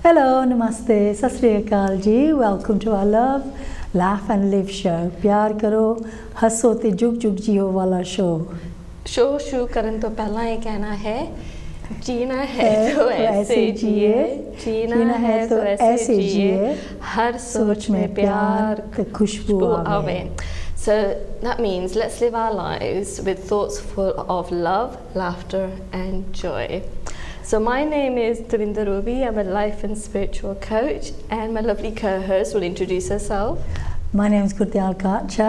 Hello, namaste, sat sri akal ji. Welcome to our Love, Laugh and Live show. प्यार करो, हंसो ते जुग जुग जियो वाला शो. शो शुरू करने तो पहला ये कहना है जीना है तो ऐसे जिए, जीना है तो ऐसे जिए, हर सोच में प्यार ते खुशबू आवे. So that means let's live our lives with thoughts full of love, laughter and joy. So my name is Devinda Ruby. I'm a life and spiritual coach, and my lovely co-host will introduce herself. My name is Gurdial Gacha,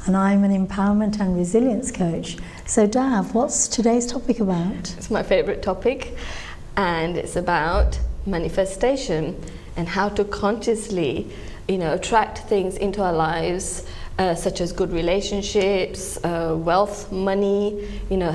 and I'm an empowerment and resilience coach. So Dav, what's today's topic about? It's my favorite topic, and it's about manifestation and how to consciously, attract things into our lives, such as good relationships, wealth, money,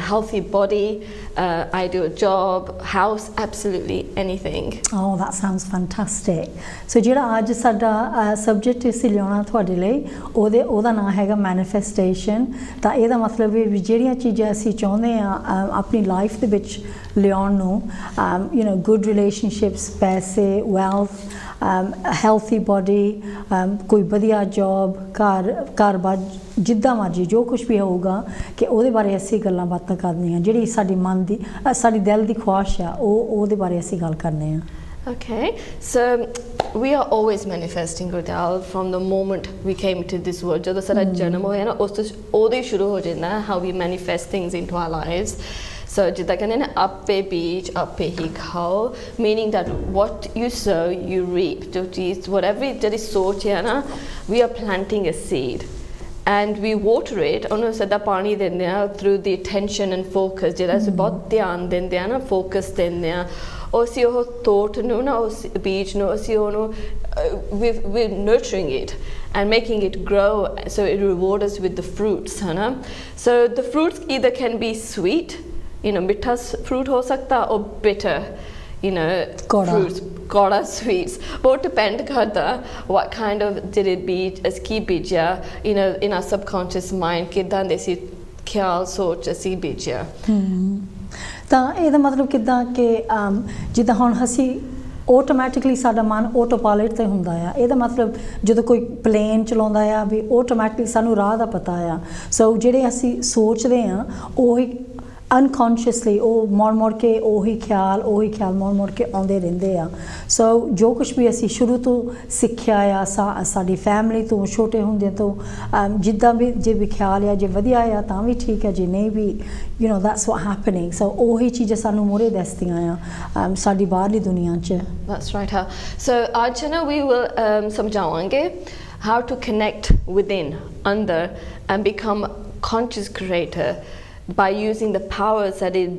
healthy body, ideal job, house, absolutely anything. Oh, that sounds fantastic. So ਜਿਹੜਾ ਅੱਜ ਸਾਡਾ subject ਅਸੀਂ ਲਿਆਉਣਾ ਤੁਹਾਡੇ ਲਈ ਉਹਦਾ ਨਾਮ ਹੈਗਾ ਮੈਨੀਫੈਸਟੇਸ਼ਨ. ਤਾਂ ਇਹਦਾ ਮਤਲਬ ਹੈ ਵੀ ਜਿਹੜੀਆਂ ਚੀਜ਼ਾਂ ਅਸੀਂ ਚਾਹੁੰਦੇ ਆ ਆਪਣੀ ਲਾਈਫ ਦੇ ਵਿੱਚ ਲਿਆਉਣ ਨੂੰ ਗੁੱਡ ਰਿਲੇਸ਼ਨਸ਼ਿਪਸ, ਪੈਸੇ, ਵੈਲਥ, healthy body, ਕੋਈ ਵਧੀਆ ਜੌਬ, ਘਰ-ਬਾਰ ਜਿੱਦਾਂ ਮਰਜੀ ਜੋ ਕੁਝ ਵੀ ਹੋਊਗਾ ਕਿ ਉਹਦੇ ਬਾਰੇ ਅਸੀਂ ਗੱਲਾਂ ਬਾਤਾਂ ਕਰਨੀਆਂ. ਜਿਹੜੀ ਸਾਡੀ ਮਨ ਦੀ ਸਾਡੀ ਦਿਲ ਦੀ ਖੁਆਇਸ਼ ਆ ਉਹਦੇ ਬਾਰੇ ਅਸੀਂ ਗੱਲ ਕਰਨੇ ਆ. Okay, so we are always manifesting, Gurdal, from the moment we came to this world. ਜਦੋਂ ਸਾਡਾ ਜਨਮ ਹੋਇਆ ਨਾ ਉਸ ਤੋਂ ਉਦੋਂ ਹੀ ਸ਼ੁਰੂ ਹੋ ਜਾਂਦਾ how we manifest things into our lives. So ਜਿੱਦਾਂ ਕਹਿੰਦੇ ਨੇ ਆਪੇ ਬੀਜ ਆਪੇ ਹੀ ਖਾਓ, meaning that what you sow you reap. ਜੋ ਚੀਜ਼ whatever ਜਿਹੜੀ ਸੋਚ ਹੈ ਨਾ, we are planting a seed and we water it. ਉਹਨੂੰ ਸਦਾ ਪਾਣੀ ਦਿੰਦੇ ਆ through the attention and focus. ਜਿਹੜਾ ਅਸੀਂ ਬਹੁਤ ਧਿਆਨ ਦਿੰਦੇ ਆ ਨਾ, focus ਦਿੰਦੇ ਆ, ਅਸੀਂ ਉਹ thought ਨੂੰ ਨਾ ਉਸ ਬੀਜ ਨੂੰ ਅਸੀਂ ਉਹਨੂੰ we're nurturing it and making it grow so it rewards us with the fruits. है So the fruits either can be sweet, मिठा fruit हो सकता or bitter, fruits, koda sweets. But depend करता what kind of did it be as की बीजा in our subconscious mind किदां देसी ख्याल सोच ਅਸੀਂ बीजा. ਤਾਂ ਇਹਦਾ ਮਤਲਬ ਕਿੱਦਾਂ ਕਿ ਜਿੱਦਾਂ ਹੁਣ ਅਸੀਂ ਆਟੋਮੈਟਿਕਲੀ ਸਾਡਾ ਮਨ ਆਟੋ ਪਾਇਲਟ ਤੇ ਹੁੰਦਾ ਆ. ਇਹਦਾ ਮਤਲਬ ਜਦੋਂ ਕੋਈ ਪਲੇਨ ਚਲਾਉਂਦਾ ਆ ਵੀ ਆਟੋਮੈਟਿਕਲੀ ਸਾਨੂੰ ਰਾਹ ਦਾ ਪਤਾ ਆ. ਸੋ ਜਿਹੜੇ ਅਸੀਂ ਸੋਚਦੇ ਆ ਉਹੀ ਅਨਕੌਂਸ਼ੀਅਸਲੀ ਉਹ ਮੁੜ ਕੇ ਉਹੀ ਖਿਆਲ ਮੁੜ ਕੇ ਆਉਂਦੇ ਰਹਿੰਦੇ ਆ. ਸੋ ਜੋ ਕੁਝ ਵੀ ਅਸੀਂ ਸ਼ੁਰੂ ਤੋਂ ਸਿੱਖਿਆ ਆ ਸਾਡੀ ਫੈਮਿਲੀ ਤੋਂ ਛੋਟੇ ਹੁੰਦੇ ਤੋਂ ਜਿੱਦਾਂ ਵੀ ਜੇ ਵੀ ਖਿਆਲ ਆ ਜੇ ਵਧੀਆ ਆ ਤਾਂ ਵੀ ਠੀਕ ਹੈ, ਜੇ ਨਹੀਂ ਵੀ that's what happening. So ਉਹੀ ਚੀਜ਼ਾਂ ਸਾਨੂੰ ਮੂਹਰੇ ਦੱਸਦੀਆਂ ਆ ਸਾਡੀ ਬਾਹਰਲੀ ਦੁਨੀਆ 'ਚ. That's right. So ਅੱਜ ਨਾ we will ਸਮਝਾਵਾਂਗੇ how to connect within, under and become conscious creator by using the powers that is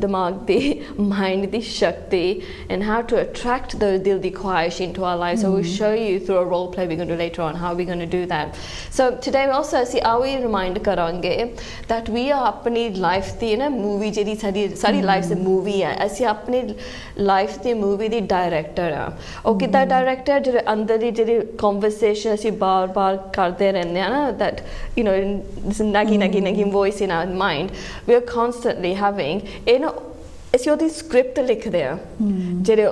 dimag the mind the shakti, and how to attract the dil di khwahish into our lives. So we'll show you through a role play we're going to do later on how we're going to do that. So today we also see are we remind karange that we are apni life the movie jehdi sari life se movie hai, ਅਸੀਂ ਆਪਣੀ life the movie the director ਆ. ਉਹ ਕਿੱਦਾਂ director ਜਿਹੜੇ ਅੰਦਰ ਦੀ ਜਿਹੜੀ conversation ਅਸੀਂ ਬਾਰ-ਬਾਰ ਕਰਦੇ ਰਹਿੰਦੇ ਆ ਨਾ, that this nagging voice in our mind we are constantly having ਅਸੀਂ ਉਹਦੀ ਸਕ੍ਰਿਪਟ ਲਿਖਦੇ ਆ ਜਿਹੜੇ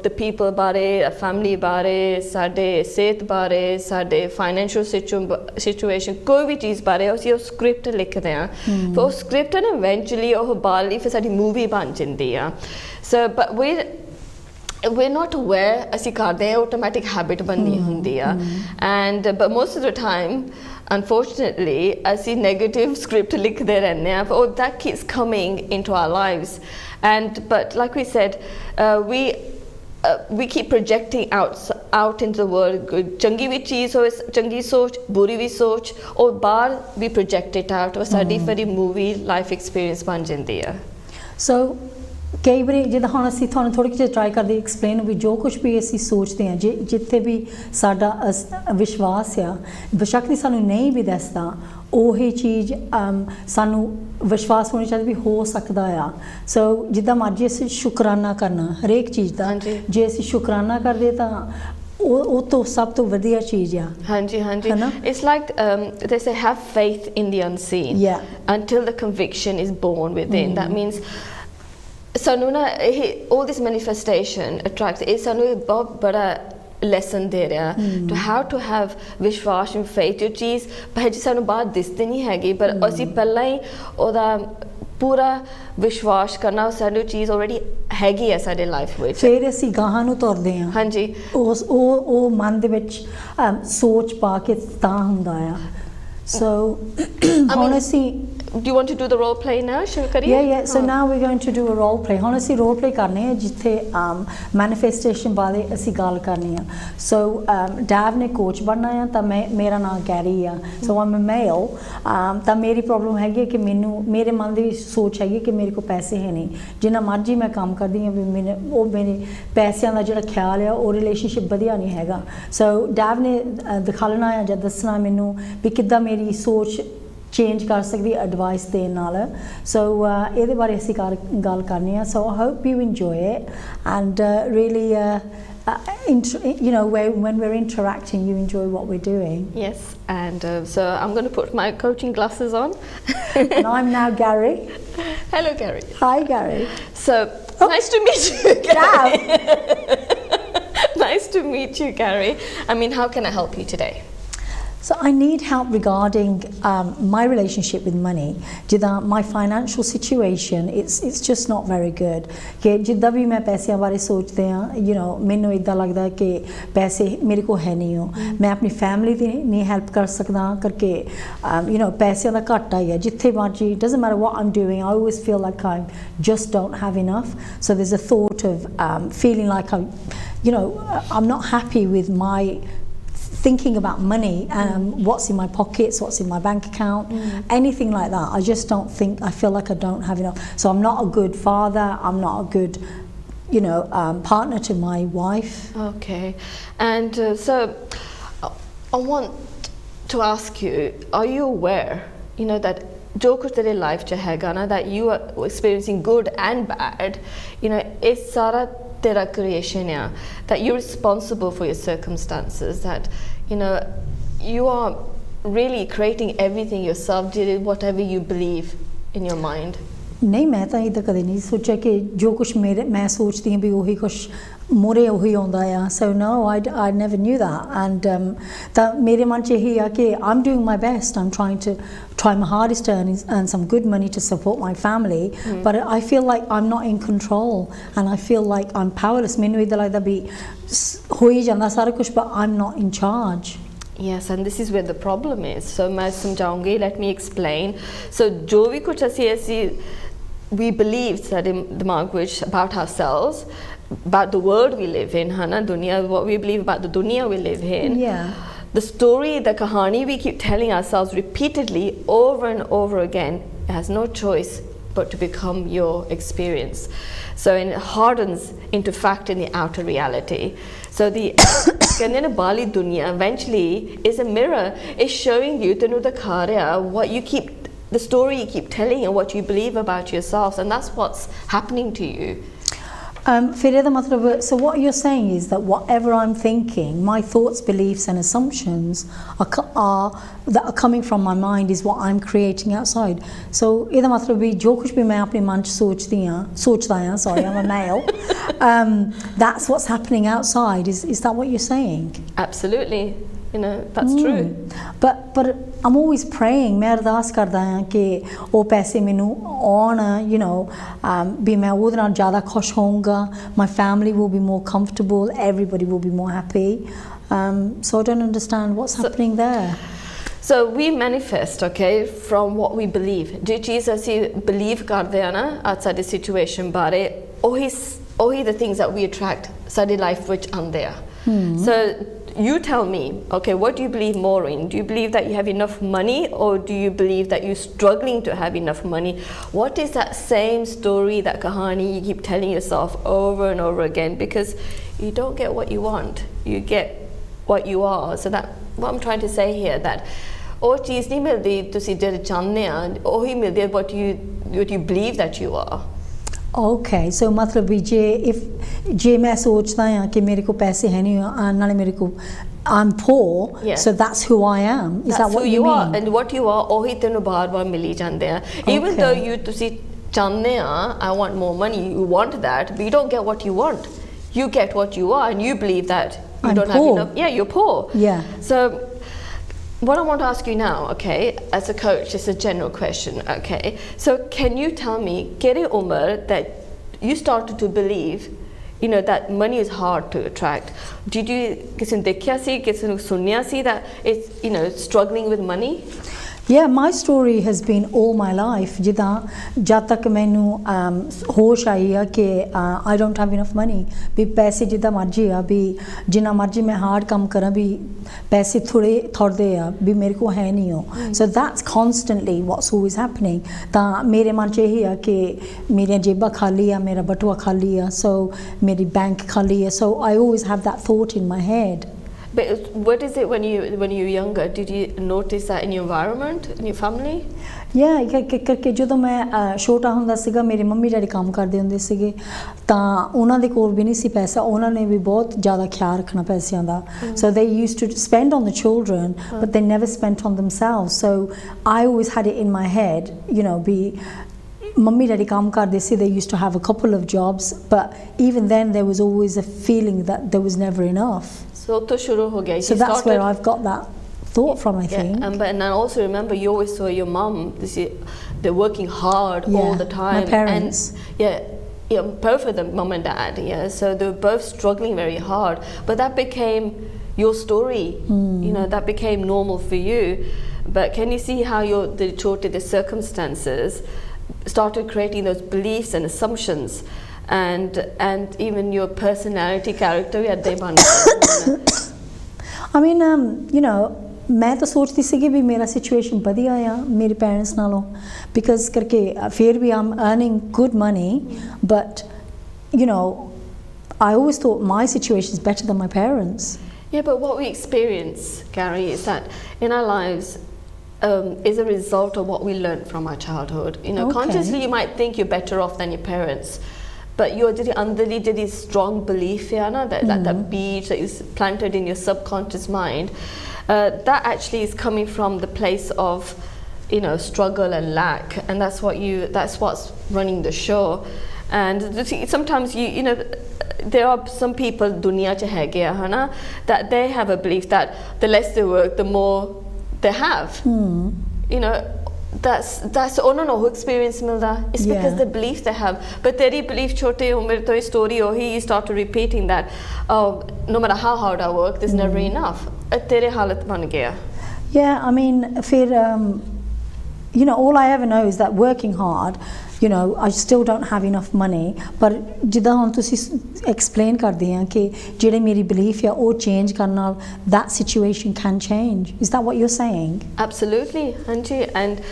the people ਬਾਰੇ, family ਬਾਰੇ, ਸਾਡੇ ਸਿਹਤ ਬਾਰੇ, ਸਾਡੇ financial situation, ਕੋਈ ਵੀ ਚੀਜ਼ ਬਾਰੇ ਅਸੀਂ ਉਹ ਸਕ੍ਰਿਪਟ ਲਿਖਦੇ ਆ. ਫਿਰ ਉਹ ਸਕ੍ਰਿਪਟ ਨਾ eventually ਉਹ ਬਾਲੀ ਫਿਰ ਸਾਡੀ ਮੂਵੀ ਬਣ ਜਾਂਦੀ ਆ. So but we're not aware ਅਸੀਂ ਕਰਦੇ ਆ, automatic habit ਬਣੀ ਹੁੰਦੀ ਆ. And but most of the time unfortunately ਅਸੀਂ negative script ਲਿਖਦੇ ਰਹਿੰਦੇ ਆ, but that keeps coming into our lives. And but like we said, we keep projecting out into the world. ਚੰਗੀ ਵੀ ਚੀਜ਼ ਹੋਵੇ, ਚੰਗੀ ਸੋਚ, ਬੁਰੀ ਵੀ ਸੋਚ, ਔਰ ਬਾਹਰ ਵੀ project it out, ਉਹ ਸਾਡੀ ਫਿਰ ਮੂਵੀ ਲਾਈਫ ਐਕਸਪੀਰੀਅੰਸ ਬਣ ਜਾਂਦੀ ਆ. So ਕਈ ਵਾਰੀ ਜਿੱਦਾਂ ਹੁਣ ਅਸੀਂ ਤੁਹਾਨੂੰ ਥੋੜ੍ਹੀ ਜਿਹੀ ਟਰਾਈ ਕਰਦੇ ਐਕਸਪਲੇਨ ਵੀ ਜੋ ਕੁਝ ਵੀ ਅਸੀਂ ਸੋਚਦੇ ਹਾਂ ਜਿੱਥੇ ਵੀ ਸਾਡਾ ਵਿਸ਼ਵਾਸ ਆ, ਬੇਸ਼ੱਕ ਦੀ ਸਾਨੂੰ ਨਹੀਂ ਵੀ ਦੱਸਦਾ ਉਹੀ ਚੀਜ਼ ਸਾਨੂੰ ਵਿਸ਼ਵਾਸ ਹੋਣੀ ਚਾਹੀਦੀ ਵੀ ਹੋ ਸਕਦਾ ਆ. ਸੋ ਜਿੱਦਾਂ ਮਰਜ਼ੀ ਅਸੀਂ ਸ਼ੁਕਰਾਨਾ ਕਰਨਾ ਹਰੇਕ ਚੀਜ਼ ਦਾ, ਜੇ ਅਸੀਂ ਸ਼ੁਕਰਾਨਾ ਕਰਦੇ ਤਾਂ ਉਹ ਤੋਂ ਸਭ ਤੋਂ ਵਧੀਆ ਚੀਜ਼ ਆ. ਹਾਂਜੀ it's like they say have faith in the unseen until the conviction is born within. That means ਸਾਨੂੰ ਨਾ ਇਹ all this manifestation attracts ਇਹ ਸਾਨੂੰ ਇੱਕ ਬਹੁਤ ਬੜਾ ਲੈਸਨ ਦੇ ਰਿਹਾ to how to have ਵਿਸ਼ਵਾਸ and faith ਜੋ ਚੀਜ਼ ਭਾਵੇਂ ਸਾਨੂੰ ਬਾਅਦ ਦਿਸਦੀ ਨਹੀਂ ਹੈਗੀ ਪਰ ਅਸੀਂ ਪਹਿਲਾਂ ਹੀ ਉਹਦਾ ਪੂਰਾ ਵਿਸ਼ਵਾਸ ਕਰਨਾ ਸਾਨੂੰ ਚੀਜ਼ ਆਲਰੇਡੀ ਹੈਗੀ ਹੈ ਸਾਡੇ ਲਾਈਫ ਵਿੱਚ ਫਿਰ ਅਸੀਂ ਗਾਹਾਂ ਨੂੰ ਤੁਰਦੇ ਹਾਂ ਹਾਂਜੀ ਉਹ ਮਨ ਦੇ ਵਿੱਚ ਸੋਚ ਪਾ ਕੇ ਤਾਂ ਹੁੰਦਾ ਆ so ਹੁਣ ਅਸੀਂ do you want to do the role play now ਸ਼ੁਰੂ ਕਰੀਏ yeah so now we're going to do a role play ਹੁਣ ਅਸੀਂ role play ਕਰਨੇ ਆ ਜਿੱਥੇ manifestation ਬਾਰੇ ਅਸੀਂ ਗੱਲ ਕਰਨੀ ਆ so ਡੈਵ ਨੇ ਕੋਚ ਬਣਨਾ ਆ ਤਾਂ ਮੇਰਾ ਨਾਮ ਗੈਰੀ ਆ so I'm a male ਤਾਂ ਮੇਰੀ ਪ੍ਰੋਬਲਮ ਹੈਗੀ ਕਿ ਮੈਨੂੰ ਮੇਰੇ ਮਨ ਦੀ ਸੋਚ ਹੈਗੀ ਕਿ ਮੇਰੇ ਕੋਲ ਪੈਸੇ ਹੈ ਨਹੀਂ ਜਿੰਨਾ ਮਰਜ਼ੀ ਮੈਂ ਕੰਮ ਕਰਦੀ ਹਾਂ ਵੀ ਮੇਰੇ ਪੈਸਿਆਂ ਦਾ ਜਿਹੜਾ ਖਿਆਲ ਆ ਉਹ ਰਿਲੇਸ਼ਨਸ਼ਿਪ ਵਧੀਆ ਨਹੀਂ ਹੈਗਾ so ਡੈਵ ਨੇ ਦਿਖਾਉਣਾ ਆ ਜਾਂ ਦੱਸਣਾ ਮੈਨੂੰ ਵੀ ਕਿੱਦਾਂ ਮੇਰੀ ਸੋਚ change ਕਰ ਸਕਦੀ ਐਡਵਾਈਸ ਦੇਣ ਨਾਲ so ਇਹਦੇ ਬਾਰੇ ਅਸੀਂ ਗੱਲ ਕਰਨੀ ਆ so I hope you enjoy it and really you know when we're interacting you enjoy what we're doing. Yes and so I'm going to put my coaching glasses on and I'm now Gary. Hello Gary. Hi Gary. So nice to meet you Gary. Nice to meet you Gary. I mean how can I help you today? So I need help regarding my relationship with money. Jida my financial situation it's just not very good. कि जिद्दा भी मैं पैसे बारे सोचते हैं you know मैंने इतना लगता है कि पैसे मेरे को है नहीं हो मैं अपनी फैमिली दी नहीं हेल्प कर सकता करके you know पैसे का घाटा ही है जिथे मर्जी doesn't matter what I'm doing I always feel like I just don't have enough so there's a thought of feeling like I'm not happy with my thinking about money what's in my pockets what's in my bank account anything like that I just don't think I feel like I don't have enough so I'm not a good father I'm not a good partner to my wife. Okay and so I want to ask you are you aware that जो कुछ तेरे life च हैगा ना that you are experiencing good and bad it's सारा tera creation that you're responsible for your circumstances that you are really creating everything yourself doing whatever you believe in your mind. नहीं मैं तो इधर कदे नहीं सोचा कि जो कुछ मैं सोचती हूँ भी वही कुछ मोरे वही आंदा है so no I never knew that and that मेरे मन च यही है कि I'm doing my best I'm trying my hardest to earn some good money to support my family but I feel like I'm not in control and I feel like I'm powerless मैंने इधर लगता भी हो ही जाता सारा कुछ but I'm not in charge. Yes, and this is where the problem is. So मैं समझाऊंगी. Let me explain. So जो भी कुछ ऐसी we believe that in दिमाग which about ourselves, about the world we live in, है ना दुनिया what we believe about the dunya we live in. Yeah. The story, the kahani we keep telling ourselves repeatedly over and over again has no choice but to become your experience. So it hardens into fact in the outer reality. So the Bali dunya eventually is a mirror. It's showing you what you keep, the story you keep telling and what you believe about yourself, and that's what's happening to you. So what you're saying is that whatever I'm thinking, my thoughts, beliefs and assumptions that are coming from my mind is what I'm creating outside. So ਇਹਦਾ ਮਤਲਬ ਵੀ ਜੋ ਕੁਝ ਵੀ ਮੈਂ ਆਪਣੇ ਮਨ ਚ ਸੋਚਦਾ ਹਾਂ sorry I'm a male that's what's happening outside is that what you're saying? Absolutely. That's true. But I'm always praying मैं अरदास करदा हां कि ਉਹ ਪੈਸੇ ਮੈਨੂੰ ਆਉਣ ਵੀ ਮੈਂ ਉਹਦੇ ਨਾਲ ਜ਼ਿਆਦਾ ਖੁਸ਼ ਹੋਊਂਗਾ my family will be more comfortable everybody will be more happy so I don't understand what's happening there. So we manifest from what we believe जो चीज़ ਅਸੀਂ believe ਕਰਦੇ ਆ ਨਾ ਅੱਜ ਸਾਡੀ situation ਬਾਰੇ ਉਹੀ the things that we attract ਸਾਡੀ life ਵਿੱਚ ਆਉਂਦੇ ਆ. So you tell me, what do you believe more in? Do you believe that you have enough money or do you believe that you're struggling to have enough money? What is that same story, that kahani you keep telling yourself over and over again because you don't get what you want, you get what you are. So that what I'm trying to say here that ਉਹ ਚੀਜ਼ ਨਹੀਂ ਮਿਲਦੀ ਤੁਸੀਂ ਜਿਹੜੇ ਚਾਹੁੰਦੇ ਆ ਉਹੀ ਮਿਲਦੀ ਹੈ what you believe that you are. Okay, so मतलब भी जे मैं सोचता हूँ कि मेरे को पैसे हैं नहीं नाले मेरे को I'm poor so that's who I am. Is that what you mean? Are and what you are ਉਹੀ ਤੈਨੂੰ ਬਾਰ-ਬਾਰ ਮਿਲੀ ਜਾਂਦੇ ਆ even though you ਤੁਸੀਂ I want more money, you want that, but you don't get what you want. You get what you are, and you believe that you I'm don't poor. have enough. Yeah, you're poor. Yeah. So what I want to ask you now, okay, as a coach, it's a general question, okay. So can you tell me, kere umar that you started to believe, you know, that money is hard to attract? Did you kisi dekhya si, kisi nu sunniya si that it's, you know, struggling with money? Yeah, my story has been all my life. Jida jad tak mainu hosh आई कि I don't have enough money. भी पैसे जिदा मर्जी आ भी जिना मर्जी मैं hard काम करा भी पैसे थोड़े आ भी मेरे को है नहीं हो. So that's constantly what's always happening. ता मेरे मन च यही आ कि मेरी जेबा खाली आ, मेरा बटुआ खाली आ, so मेरी बैंक खाली है. So I always have that thought in my head. But what is it when you were younger? Did you notice that in your environment, in your family? Yeah, ਕਿ ਜਦੋਂ ਮੈਂ ਛੋਟਾ ਹੁੰਦਾ ਸੀਗਾ ਮੇਰੇ ਮੰਮੀ ਡੈਡੀ ਕੰਮ ਕਰਦੇ ਹੁੰਦੇ ਸੀਗੇ ਤਾਂ ਉਹਨਾਂ ਦੇ ਕੋਲ ਵੀ ਨਹੀਂ ਸੀ ਪੈਸਾ ਉਹਨਾਂ ਨੇ ਵੀ ਬਹੁਤ ਜ਼ਿਆਦਾ ਖਿਆਲ ਰੱਖਣਾ ਪੈਸਿਆਂ ਦਾ so they used to spend on the children but they never spent on themselves so I always had it in my head you know be Mummy daddy काम करते सी they used to have a couple of jobs but even then there was always a feeling that there was never enough so to shuru ho gaya so that's where I've got that thought from I think and I also remember you always saw your mum they're working hard all the time my parents and both of them mum and dad so they were both struggling very hard but that became your story you know that became normal for you but can you see how the circumstances started creating those beliefs and assumptions and even your personality character I mean you know मैं तो सोचती सी कि भी मेरा situation बढ़िया है मेरे parents नालों because करके फिर भी I'm earning good money but you know I always thought my situation is better than my parents. Yeah, but what we experience, Gary, is that in our lives is a result of what we learned from our childhood. You know, consciously you might think you're better off than your parents, but you're underneath this strong belief, that beach that is planted in your subconscious mind, that actually is coming from the place of, you know, struggle and lack, and that's what's running the show. And sometimes you know. There are some people dunya ch hai gaya hai na that they have a belief that the less they work the more they have you know that's oh no who experience milda it's because the belief they have but teri belief chote umar to story ohi you start repeating that oh no matter how hard I work there's never enough tere halat ban gaya. Yeah, I mean fir you know all I ever know is that working hard you know I still don't have enough money but ਜਿੱਦਾਂ ਹੁਣ ਤੁਸੀਂ explain ਕਰਦੇ ਆ ਕਿ ਜਿਹੜੇ ਮੇਰੀ belief ਆ ਉਹ change ਕਰਨ ਨਾਲ that situation can change. Is that what you're saying? Absolutely, Anji, and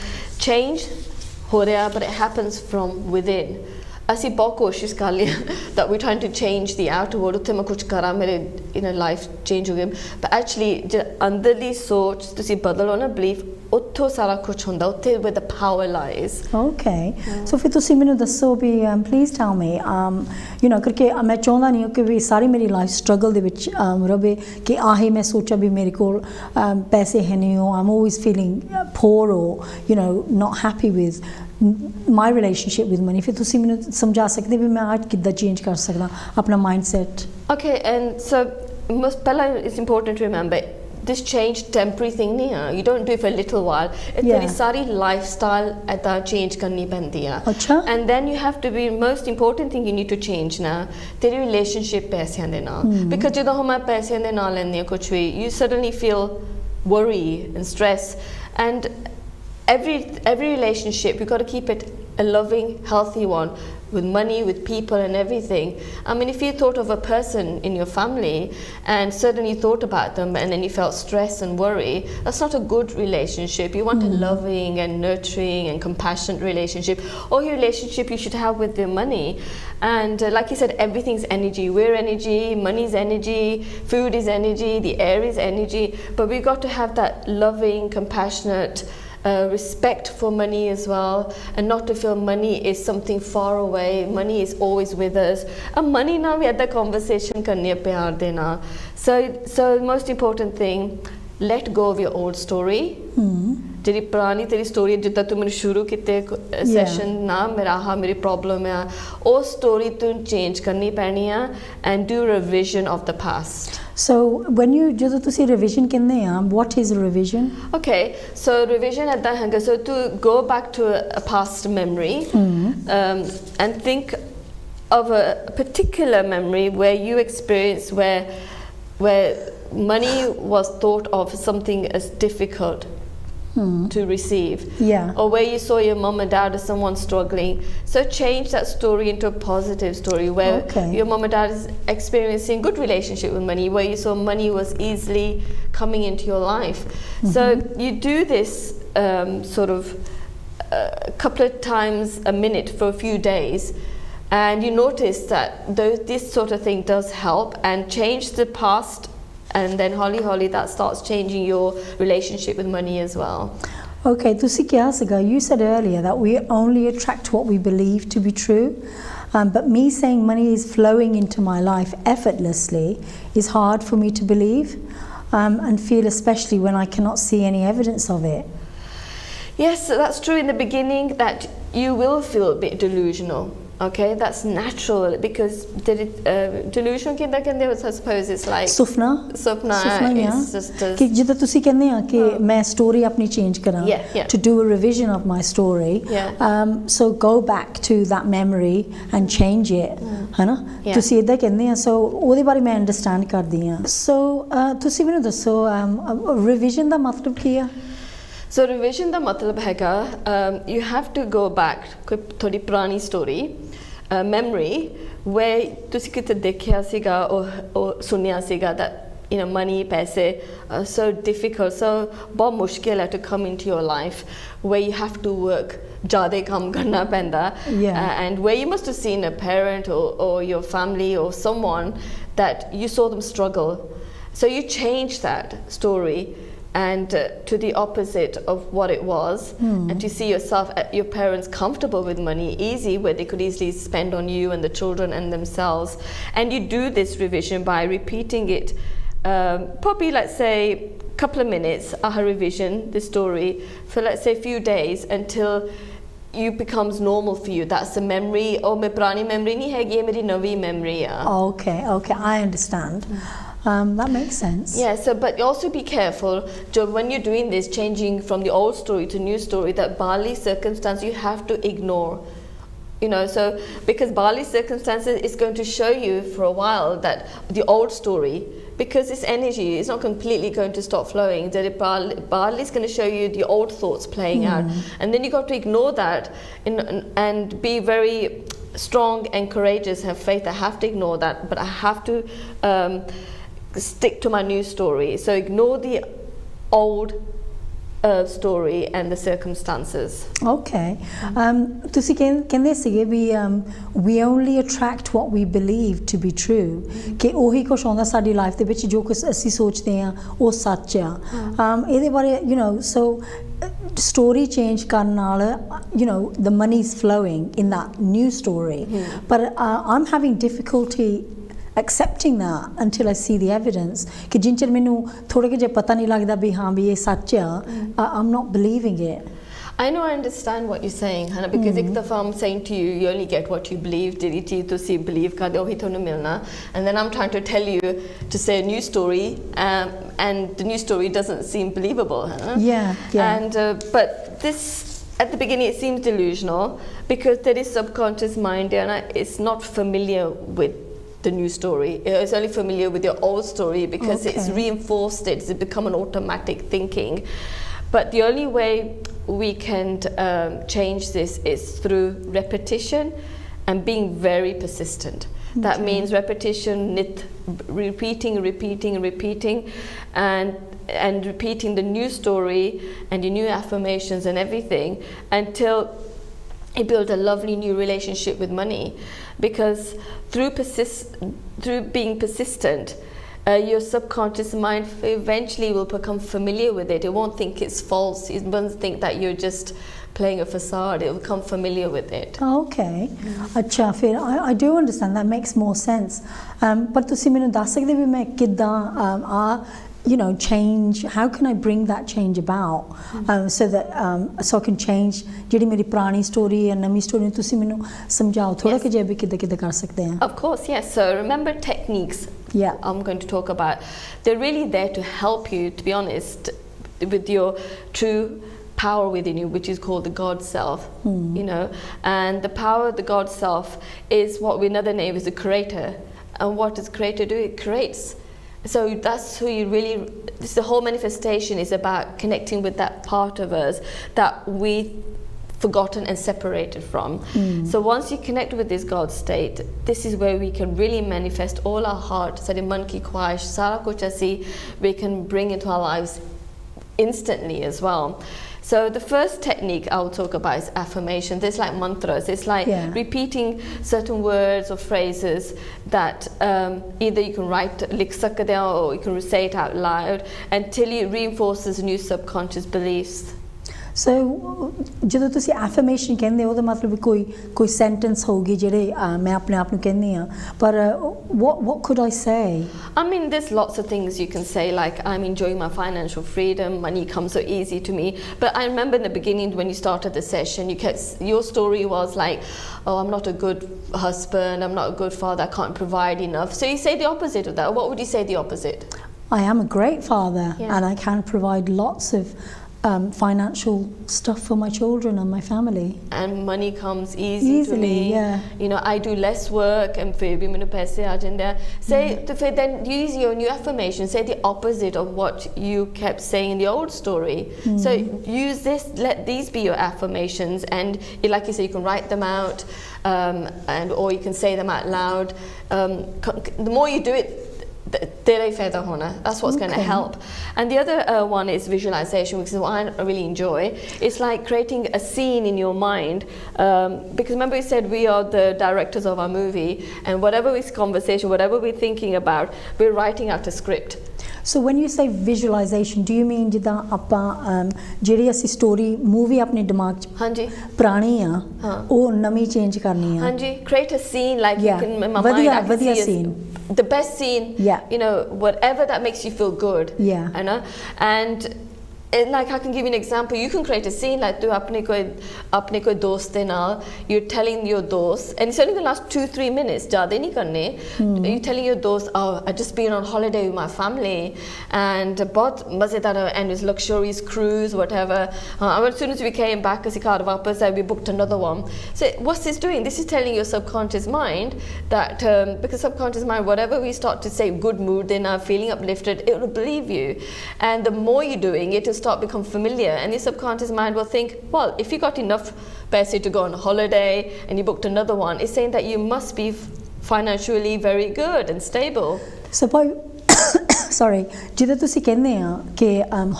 change ਹੋ ਰਿਹਾ but it happens from within. ਅਸੀਂ ਬਹੁਤ ਕੋਸ਼ਿਸ਼ ਕਰ ਲਿਆ that we're trying to change the outer world ਉੱਥੇ ਮੈਂ ਕੁਝ ਕਰਾਂ ਮੇਰੇ life change ਹੋ ਗਿਆ but actually ਜੇ ਅੰਦਰਲੀ ਸੋਚ ਤੁਸੀਂ ਬਦਲੋ ਨਾ belief ਉੱਥੋਂ ਸਾਰਾ ਕੁਝ ਹੁੰਦਾ ਉੱਥੇ where the power lies. Okay, so ਫਿਰ ਤੁਸੀਂ ਮੈਨੂੰ ਦੱਸੋ ਵੀ please tell me you know ਕਰਕੇ ਮੈਂ ਚਾਹੁੰਦਾ ਨਹੀਂ ਕਿ ਵੀ ਸਾਰੀ ਮੇਰੀ ਲਾਈਫ ਸਟਰਗਲ ਦੇ ਵਿੱਚ ਰਵੇ ਕਿ ਆਹੀ ਮੈਂ ਸੋਚਾਂ ਵੀ ਮੇਰੇ ਕੋਲ ਪੈਸੇ ਹੈ ਨਹੀਂ ਹੋ I'm always feeling poor or you know not happy with my relationship with money. ਫਿਰ ਤੁਸੀਂ ਮੈਨੂੰ ਸਮਝਾ ਸਕਦੇ ਵੀ ਮੈਂ ਅੱਜ ਕਿੱਦਾਂ ਚੇਂਜ ਕਰ ਸਕਦਾ ਆਪਣਾ mindset? Okay, and so it's important to remember this change temporary thing nahi hai. You don't do it for a little while. Teri sari lifestyle eda change karni pendi hai. And then you have to be most important thing you need to change na teri relationship paisyan de naal because jadon hum paisyan de naal lende kuch bhi you suddenly feel worry and stress and every relationship you got to keep it a loving healthy one with money, with people and everything. I mean if you thought of a person in your family and suddenly you thought about them and then you felt stress and worry, that's not a good relationship. You want a loving and nurturing and compassionate relationship or your relationship you should have with your money. And like you said, everything's energy. We're energy, money's energy, food is energy, the air is energy, but we've got to have that loving, compassionate respect for money as well and not to feel money is something far away. Money is always with us and money now we had that conversation karni hai pyar de na so most important thing let go of your old story ਜਿਹੜੀ ਪੁਰਾਣੀ ਤੇਰੀ story ਜਿੱਦਾਂ ਤੂੰ ਮੈਨੂੰ ਸ਼ੁਰੂ ਕੀਤੇ session ਨਾ ਮੇਰੀ ਪ੍ਰੋਬਲਮ ਆ ਉਹ ਸਟੋਰੀ ਤੂੰ ਚੇਂਜ ਕਰਨੀ ਪੈਣੀ ਆ and do revision of the past. So when you ਜਦੋਂ ਤੁਸੀਂ revision ਕਹਿੰਦੇ ਆ what is revision? Okay, so revision ਏਦਾਂ ਹੈਗਾ so to go back to a past memory and think of a particular memory where you experienced where money was thought of something as difficult to receive, or where you saw your mom and dad or someone struggling. So change that story into a positive story where your mom and dad is experiencing good relationship with money, where you saw money was easily coming into your life. So you do this sort of a couple of times a minute for a few days, and you notice that this sort of thing does help and change the past. And then holly that starts changing your relationship with money as well. Okay, ਤੁਸੀਂ ਕਿਹਾ ਸੀਗਾ, you said earlier that we only attract what we believe to be true, but me saying money is flowing into my life effortlessly is hard for me to believe and feel, especially when I cannot see any evidence of it. Yes, that's true in the beginning that you will feel a bit delusional. Okay, that's natural because delusion kinda I suppose it's like ਸੁਪਨਾ it's just ਕਿ ਜਿੱਦਾਂ ਤੁਸੀਂ ਕਹਿੰਦੇ ਆ ਕਿ ਮੈਂ story ਆਪਣੀ change ਕਰਾਂ to do a revision of my story, so go back to that memory and change it, ਹਨਾ ਤੁਸੀਂ ਇਦਾਂ ਕਹਿੰਦੇ ਆ so ਉਹਦੇ ਬਾਰੇ ਮੈਂ ਅੰਡਰਸਟੈਂਡ ਕਰਦੀ ਆ so ਤੁਸੀਂ ਮੈਨੂੰ ਦੱਸੋ revision ਦਾ ਮਤਲਬ ਕੀ ਆ So revision ਦਾ ਮਤਲਬ ਹੈਗਾ you have to go back ਕੋਈ ਥੋੜੀ ਪੁਰਾਣੀ story memory where ਤੁਸੀਂ ਕਿਤੇ ਦੇਖਿਆ ਸੀਗਾ ਉਹ ਸੁਣਿਆ ਸੀਗਾ that you know money ਪੈਸੇ are so difficult so ਬਹੁਤ ਮੁਸ਼ਕਿਲ ਹੈ to come into your life where you have to work ਜ਼ਿਆਦਾ ਕੰਮ ਕਰਨਾ ਪੈਂਦਾ and where you must have seen a parent or your family or someone that you saw them struggle so you change that story and to the opposite of what it was and to see yourself your parents comfortable with money easy where they could easily spend on you and the children and themselves and you do this revision by repeating it probably let's say a couple of minutes revision the story for let's say a few days until it becomes normal for you. That's a memory or my purani memory nahi hai, ye meri navi memory hai. Okay, I understand. That makes sense. Yeah, so but also be careful when you're doing this, changing from the old story to new story, that Bali circumstance you have to ignore. You know, so because Bali circumstances is going to show you for a while that the old story, because it's energy, it's not completely going to stop flowing. That Bali is going to show you the old thoughts playing out, and then you got to ignore that and be very strong and courageous, have faith. I have to ignore that, but I have to stick to my new story. So ignore the old story and the circumstances. Okay. ਤੁਸੀਂ ਕਹਿੰਦੇ ਸੀਗੇ ਵੀ we only attract what we believe to be true ਕਿ ਉਹੀ ਕੁਝ ਆਉਂਦਾ ਸਾਡੀ life ਦੇ ਵਿੱਚ ਜੋ ਕੁਝ ਅਸੀਂ ਸੋਚਦੇ ਆ ਉਹ ਸੱਚ ਆ ਇਹਦੇ ਬਾਰੇ you know so story change ਕਰਨ ਨਾਲ you know the money is flowing in that new story but I'm having difficulty accepting that until I see the evidence ਕਿ ਜਿੰਨ ਚਿਰ ਮੈਨੂੰ ਥੋੜਾ ਜਿਹਾ ਪਤਾ ਨਹੀਂ ਲੱਗਦਾ ਵੀ ਹਾਂ ਵੀ ਇਹ ਸੱਚ ਆ I'm not believing it. I know, I understand what you're saying, Hannah, because if I'm saying to you, you only get what you believe, believe and then I'm trying to tell you to say a new story, and the new story doesn't seem believable, Hannah. Yeah. And but this at the beginning it seems delusional because there is subconscious mind and it's not familiar with the new story. It's only familiar with your old story because it's reinforced it's become an automatic thinking. But the only way we can change this is through repetition and being very persistent. That means repetition, repeating and repeating the new story and your new affirmations and everything until you build a lovely new relationship with money. Because through being persistent, your subconscious mind eventually will become familiar with it. It won't think it's false. It won't think that you're just playing a facade. It will become familiar with it. Okay. Acha, fir I do understand. That makes more sense. But ਤੁਸੀਂ ਮੈਨੂੰ ਦੱਸ ਸਕਦੇ ਵੀ ਮੈਂ ਕਿੱਦਾਂ you know, change, how can I bring that change about so that so I can change ਜਿਹੜੀ ਮੇਰੀ ਪੁਰਾਣੀ story ਹੈ ਨਵੀਂ ਸਟੋਰੀ ਤੁਸੀਂ ਮੈਨੂੰ ਸਮਝਾਓ ਥੋੜਾ ਕਿ ਜੇ ਵੀ ਕਿੱਦਾਂ ਕਿੱਦਾਂ ਕਰ ਸਕਦੇ ਹਾਂ Of course, yes. So remember techniques I'm going to talk about. They're really there to help you, to be honest, with your true power within you, which is called the God self, you know. And the power of the God self is what we another name is the creator. And what does creator do? It creates. So that's who you really, this the whole manifestation is about connecting with that part of us that we forgotten and separated from. So once you connect with this God state, this is where we can really manifest all our heart, sare man ki khwahish, sara kuch asi we can bring into our lives instantly as well. So the first technique I'll talk about is affirmation. There's like mantras. It's like repeating certain words or phrases that either you can write, likh sakde ho, or you can say it out loud until it reinforces new subconscious beliefs. So ਜਦੋਂ ਤੁਸੀਂ affirmation ਕਹਿੰਦੇ ਹੋ ਉਹਦਾ ਮਤਲਬ ਕੋਈ sentence ਹੋਊਗੀ ਜਿਹੜੇ ਮੈਂ ਆਪਣੇ ਆਪ ਨੂੰ ਕਹਿੰਦੀ ਆ ਪਰ what could I say? I mean, there's lots of things you can say, like I'm enjoying my financial freedom, money comes so easy to me. But I remember in the beginning when you started the session, your story was like, oh, I'm not a good husband, I'm not a good father, I can't provide enough. So you say the opposite of that. What would you say the opposite? I am a great father and I can provide lots of financial stuff for my children and my family. And money comes easily to me. You know, I do less work and फिर भी मैंने पैसे आ जाते हैं. Say, तो फिर then use your new affirmation. Say the opposite of what you kept saying in the old story. So use this, let these be your affirmations, and like you say, you can write them out, or you can say them out loud. The more you do it, that's what's going to help. And the other one is visualization, which is what I really enjoy. It's like creating a scene in your mind, because remember we said we are the directors of our movie, and whatever is conversation, whatever we're thinking about, we're writing out a script. So when you say visualization, do you mean ਜਿੱਦਾਂ ਆਪਾਂ ਜਿਹੜੀ ਅਸੀਂ story movie ਆਪਣੇ ਦਿਮਾਗ 'ਚ ਪੁਰਾਣੀ ਆ ਉਹ ਨਵੀਂ ਚੇਂਜ ਕਰਨੀ ਆ ਹਾਂਜੀ create a scene like you can in my mind I can see scene. The best scene, you know, whatever that makes you feel good, you know. And like I can give you an example. You can create a scene like tu apne koi dost de naal, you're telling your dost, and it's only going to last 2-3 minutes, zyada nahi karne. You're telling your dost, oh, I just been on holiday with my family and bahut mazedar and it's luxurious cruise, whatever. As soon as we came back as car wapas we booked another one. So what's this doing? This is telling your subconscious mind that because subconscious mind, whatever we start to say good mood, then are feeling uplifted, it will believe you. And the more you're doing it, start become familiar, and your subconscious mind will think, well, if you got enough paise to go on a holiday and you booked another one, it's saying that you must be financially very good and stable. So sorry, ਜਿੱਦਾਂ ਤੁਸੀਂ ਕਹਿੰਦੇ ਆ ਕਿ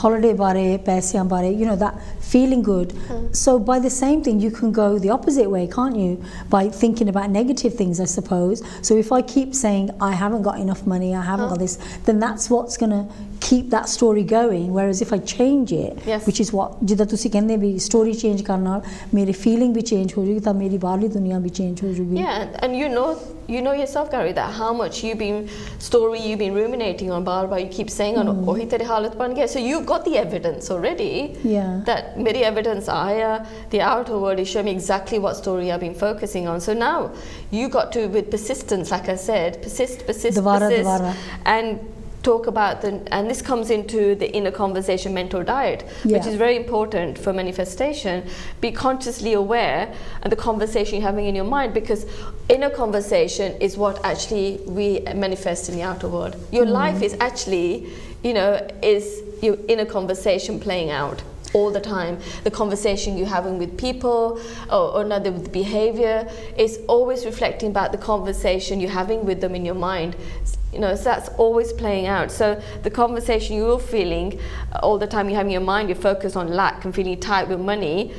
holiday ਬਾਰੇ ਪੈਸਿਆਂ ਬਾਰੇ, you know, that feeling good. So by the same thing, you can go the opposite way, can't you? By thinking about negative things, I suppose. So if I keep saying I haven't got enough money, I haven't got this, then that's what's going to keep that story going. Whereas if I change it, which is what ਜਿੱਦਾਂ ਤੁਸੀਂ ਕਹਿੰਦੇ ਵੀ story change ਕਰਨ ਨਾਲ ਮੇਰੀ feeling ਵੀ change ਹੋ ਜੂਗੀ ਤਾਂ ਮੇਰੀ ਬਾਹਰਲੀ ਦੁਨੀਆ ਵੀ change ਹੋ ਜੂਗੀ. Yeah, and you know yourself, Gary, that how much you've been ruminating on bar, you keep saying on ohi tere halat ban gaya. So you've got the evidence already. That meri evidence aaya, the outer world is showing me exactly what story I've been focusing on. So now you got to, with persistence, like I said, persist, and talk about and this comes into the inner conversation mental diet, which is very important for manifestation. Be consciously aware of the conversation you're having in your mind, because inner conversation is what actually we manifest in the outer world. Your life is actually, you know, is your inner conversation playing out all the time. The conversation you're having with people or another with behavior is always reflecting about the conversation you're having with them in your mind. You know, so that's always playing out. So the conversation you're feeling all the time, you're having in your mind, you're focused on lack and feeling tight with money.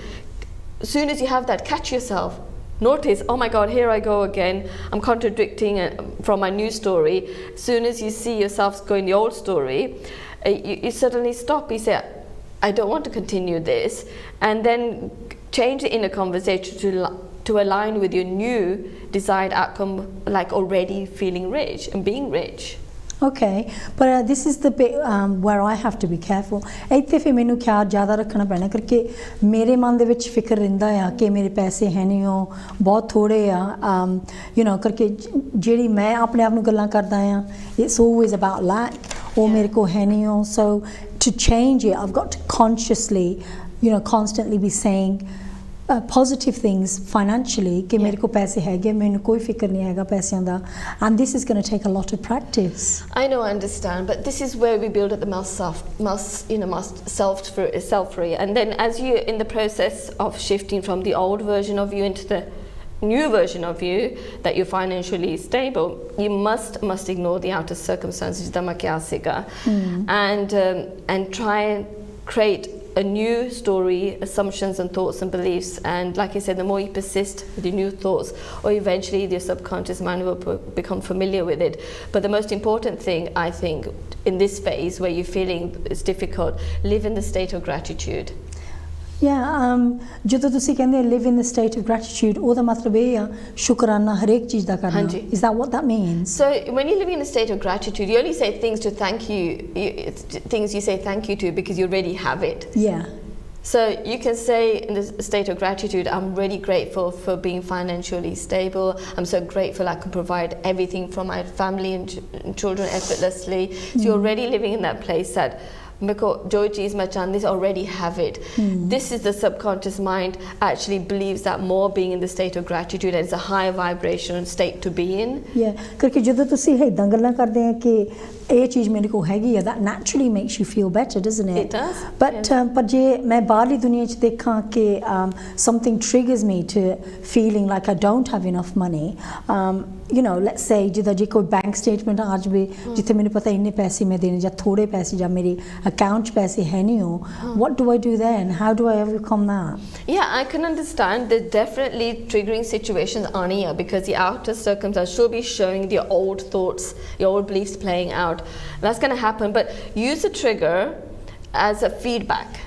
As soon as you have that, catch yourself. Notice, oh my God, here I go again. I'm contradicting from my new story. As soon as you see yourself going the old story, you suddenly stop. You say, I don't want to continue this. And then change the inner conversation to align with your new desired outcome, like already feeling rich and being rich. Okay, but this is the bit where I have to be careful. ਇੱਥੇ ਫਿਰ ਮੈਨੂੰ ਖਿਆਲ ਜ਼ਿਆਦਾ ਰੱਖਣਾ ਪੈਣਾ ਕਰਕੇ ਮੇਰੇ ਮਨ ਦੇ ਵਿੱਚ ਫਿਕਰ ਰਹਿੰਦਾ ਆ ਕਿ ਮੇਰੇ ਪੈਸੇ ਹੈ ਨਹੀਂ ਉਹ ਬਹੁਤ ਥੋੜੇ ਆ ਯੂ نو ਕਰਕੇ ਜਿਹੜੀ ਮੈਂ ਆਪਣੇ ਆਪ ਨੂੰ ਗੱਲਾਂ ਕਰਦਾ ਆ it's always about lack ਉਹ ਮੇਰੇ ਕੋਲ ਹੈ ਨਹੀਂ ਉਹ so to change it I've got to consciously you know constantly be saying positive things financially कि मेरे को पैसे हैगे मैंने कोई फिक्र नहीं हैगा पैसों दा and this is going to take a lot of practice. I know, I understand, but this is where we build up the self-free, and then as you in the process of shifting from the old version of you into the new version of you that you're financially stable, you must ignore the outer circumstances and try and create a new story, assumptions and thoughts and beliefs, and like I said, the more you persist with your new thoughts, or eventually your subconscious mind will become familiar with it. But the most important thing, I think, in this phase where you're feeling it's difficult, live in the state of gratitude. Yeah, ਜਦੋਂ ਤੁਸੀਂ ਕਹਿੰਦੇ live in the state of gratitude ਉਹਦਾ ਮਤਲਬ ਇਹ ਆ ਸ਼ੁਕਰਾਨਾ ਹਰੇਕ ਚੀਜ਼ ਦਾ ਕਰਨਾ. Is that what that means? So when you're living in a state of gratitude, you only say things to thank you, things you say thank you to because you already have it. Yeah. So you can say in the state of gratitude, I'm really grateful for being financially stable. I'm so grateful I can provide everything for my family and children effortlessly. So you're already living in that place that जो चीज़ मैं चाहती already have it. This is the subconscious mind actually believes that more being in the state of gratitude, and it's a high vibration state to be in. Yeah, क्योंकि ਜਦੋਂ ਤੁਸੀਂ ਇਦਾਂ ਗੱਲਾਂ ਕਰਦੇ ਆ ਕਿ ਇਹ ਚੀਜ਼ ਮੇਰੇ ਕੋਲ ਹੈਗੀ ਆ that naturally makes you feel better, doesn't it? It does. But ਪਰ ਜੇ ਮੈਂ ਬਾਹਰਲੀ ਦੁਨੀਆ 'ਚ ਦੇਖਾਂ ਕਿ something triggers me to feeling like I don't have enough money. You know, let's say ਜਿੱਦਾਂ ਜੇ ਕੋਈ ਬੈਂਕ ਸਟੇਟਮੈਂਟ ਆ ਜਾਵੇ ਜਿੱਥੇ ਮੈਨੂੰ ਪਤਾ ਇੰਨੇ ਪੈਸੇ ਮੈਂ ਦੇਣੇ ਜਾਂ ਥੋੜੇ ਪੈਸੇ ਜਾਂ ਮੇਰੇ ਅਕਾਊਂਟ 'ਚ ਪੈਸੇ ਹੈ ਨਹੀਂ ਹੋ what do I do then? How do I overcome that? Yeah, I can understand there's definitely triggering situations on here because the outer circumstance should be showing your old thoughts, your old beliefs playing out. That's going to happen, but use the trigger as a feedback,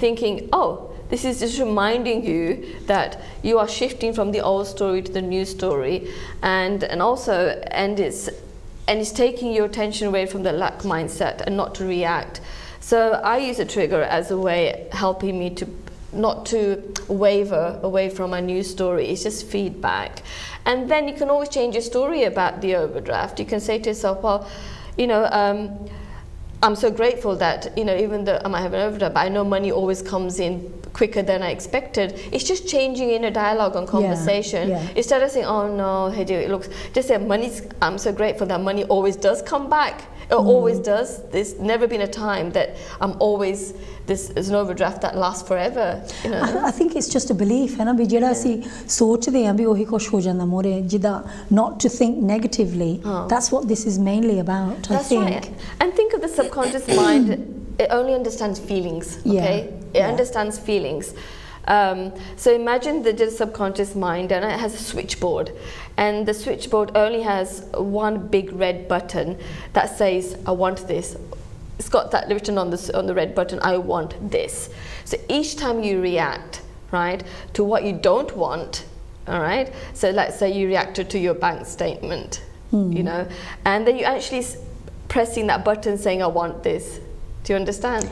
thinking, oh, this is just reminding you that you are shifting from the old story to the new story, and it's taking your attention away from the lack mindset and not to react. So I use a trigger as a way helping me to not to waver away from my new story. It's just feedback, and then you can always change your story about the overdraft. You can say to yourself, well, you know, I'm so grateful that, you know, even though I might have an overdraft, but I know money always comes in quicker than I expected. It's just changing in a dialogue and conversation. Instead of saying, oh no, hey, it looks, just say I'm so grateful that money always does come back. It always does. There's never been a time that I'm always, this is an overdraft that lasts forever. You know? I think it's just a belief, है ना भी जेड़ा सी सोचते हैं भी वही कुछ हो जाना मोरे जिदा not to think negatively. That's what this is mainly about. That's I think. right. And think of the subconscious mind. It only understands feelings. Okay, it understands feelings. So imagine the subconscious mind, and it has a switchboard, and the switchboard only has one big red button that says I want this. It's got that written on the red button, I want this. So each time you react, right, to what you don't want, all right, so let's say you reacted to your bank statement, you know, and then you actually pressing that button saying I want this. Do you understand?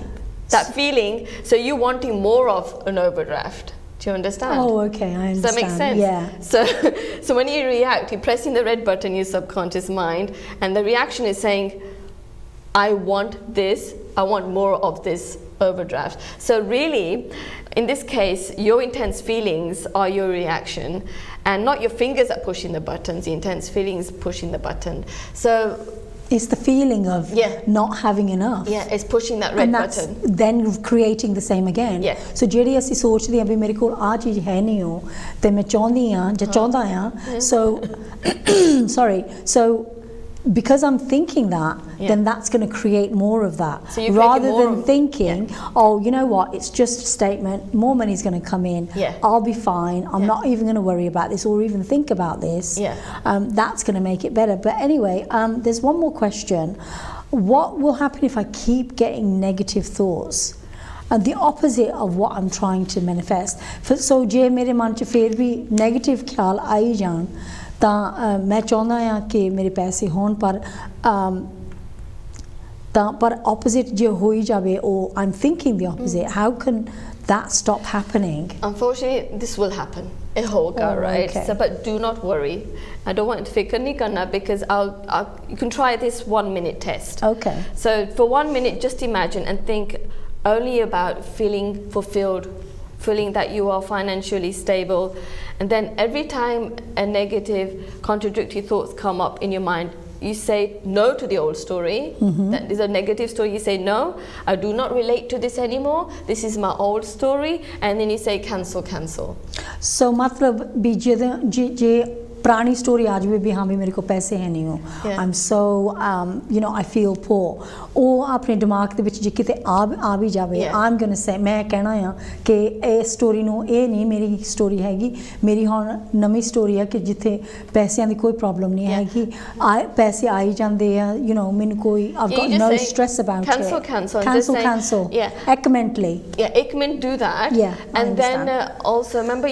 That feeling, so you wanting more of an overdraft. Do you understand? Oh, okay, I understand. Does that make sense? Yeah. So when you react, you're pressing the red button in your subconscious mind, and the reaction is saying, I want this, I want more of this overdraft. So really, in this case, your intense feelings are your reaction, and not your fingers are pushing the buttons, the intense feelings pushing the button. So it's the feeling of not having enough. Yeah, it's pushing that red button. Then creating the same again. Yeah. So ਜਿਹੜੀ ਅਸੀਂ ਸੋਚਦੇ ਹਾਂ ਵੀ ਮੇਰੇ ਕੋਲ ਆ ਚੀਜ਼ ਹੈ ਨਹੀਂ ਹੋ ਤੇ ਮੈਂ ਚਾਹੁੰਦੀ ਹਾਂ ਜਾਂ ਚਾਹੁੰਦਾ ਹਾਂ so because I'm thinking that, then that's going to create more of that. So rather than thinking, oh, you know what, it's just a statement, more money's going to come in, I'll be fine, I'm not even going to worry about this or even think about this. That's going to make it better. But anyway, there's one more question. What will happen if I keep getting negative thoughts? And the opposite of what I'm trying to manifest. So ਜੇ ਮੇਰੇ ਮਨ 'ਚ ਫੇਰ ਵੀ negative ਖਿਆਲ ਆਈ ਜਾਣ ਤਾਂ ਮੈਂ ਚਾਹੁੰਦਾ ਆ ਕਿ ਮੇਰੇ ਪੈਸੇ ਹੋਣ ਪਰ opposite ਜੇ ਹੋਈ ਜਾਵੇ or I'm thinking the opposite, how can that stop happening? Unfortunately, this will happen. It hoga, right? Okay. So, but do not worry. I don't want to fikr nahi karna because you can try this 1 minute test. Okay. So for 1 minute, just imagine and think only about feeling fulfilled, feeling that you are financially stable, and then every time a negative, contradictory thoughts come up in your mind, you say no to the old story. That is a negative story. You say no, I do not relate to this anymore. This is my old story, and then you say cancel. So मतलब भी जे पुरानी story आज भी हाँ भी मेरे को पैसे हैं नहीं हो, I'm so I feel poor, ਉਹ ਆਪਣੇ ਦਿਮਾਗ ਦੇ ਵਿੱਚ ਜੇ ਕਿਤੇ ਆ ਵੀ ਜਾਵੇ, I'm gonna say, ਮੈਂ ਕਹਿਣਾ ਆ ਕਿ ਇਹ ਸਟੋਰੀ ਨੂੰ, ਇਹ ਨਹੀਂ ਮੇਰੀ ਸਟੋਰੀ ਹੈਗੀ, ਮੇਰੀ ਹੁਣ ਨਵੀਂ ਸਟੋਰੀ ਹੈ ਕਿ ਜਿੱਥੇ ਪੈਸਿਆਂ ਦੀ ਕੋਈ ਪ੍ਰੋਬਲਮ ਨਹੀਂ ਹੈਗੀ, ਪੈਸੇ ਆਈ ਜਾਂਦੇ ਆ, ਮੈਨੂੰ ਕੋਈ I've got no stress about it. Cancel. ਇੱਕ ਮਿੰਟ ਲਈ. ਇੱਕ minute do that. And then also remember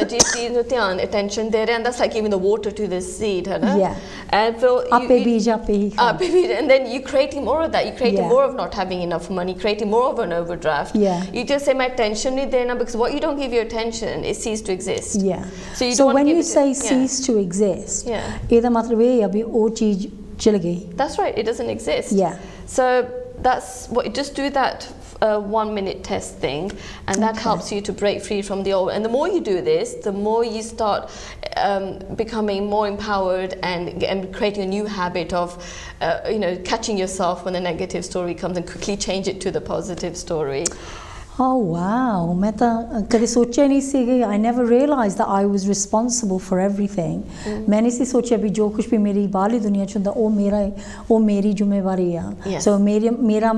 ਜਿਸ ਚੀਜ਼ ਨੂੰ ਧਿਆਨ attention ਦੇ ਰਹੇ, and that's like giving the water to the seed, and so ਆਪੇ ਬੀਜ ਆਪੇ ਹੀ and then you creating more of that, you creating more of not having enough money, creating more of an overdraft. You just say my attention is there now, because what you don't give your attention, it ceases to exist. So when you say cease to exist, ਇਹਦਾ ਮਤਲਬ ਇਹ ਆ ਵੀ ਉਹ ਚੀਜ਼ ਚਲ ਗਈ. That's right, it doesn't exist. So that's what, just do that 1 minute test thing, and that helps you to break free from the old. And the more you do this, the more you start becoming more empowered and creating a new habit of catching yourself when the negative story comes and quickly change it to the positive story. Oh wow, मैं तो कभी सोचा नहीं सी, I never realized that I was responsible for everything. मैंने सी सोचा भी जो कुछ भी मेरी बाहरी दुनिया च होंदा वो मेरी जिम्मेवारी है. So मेरा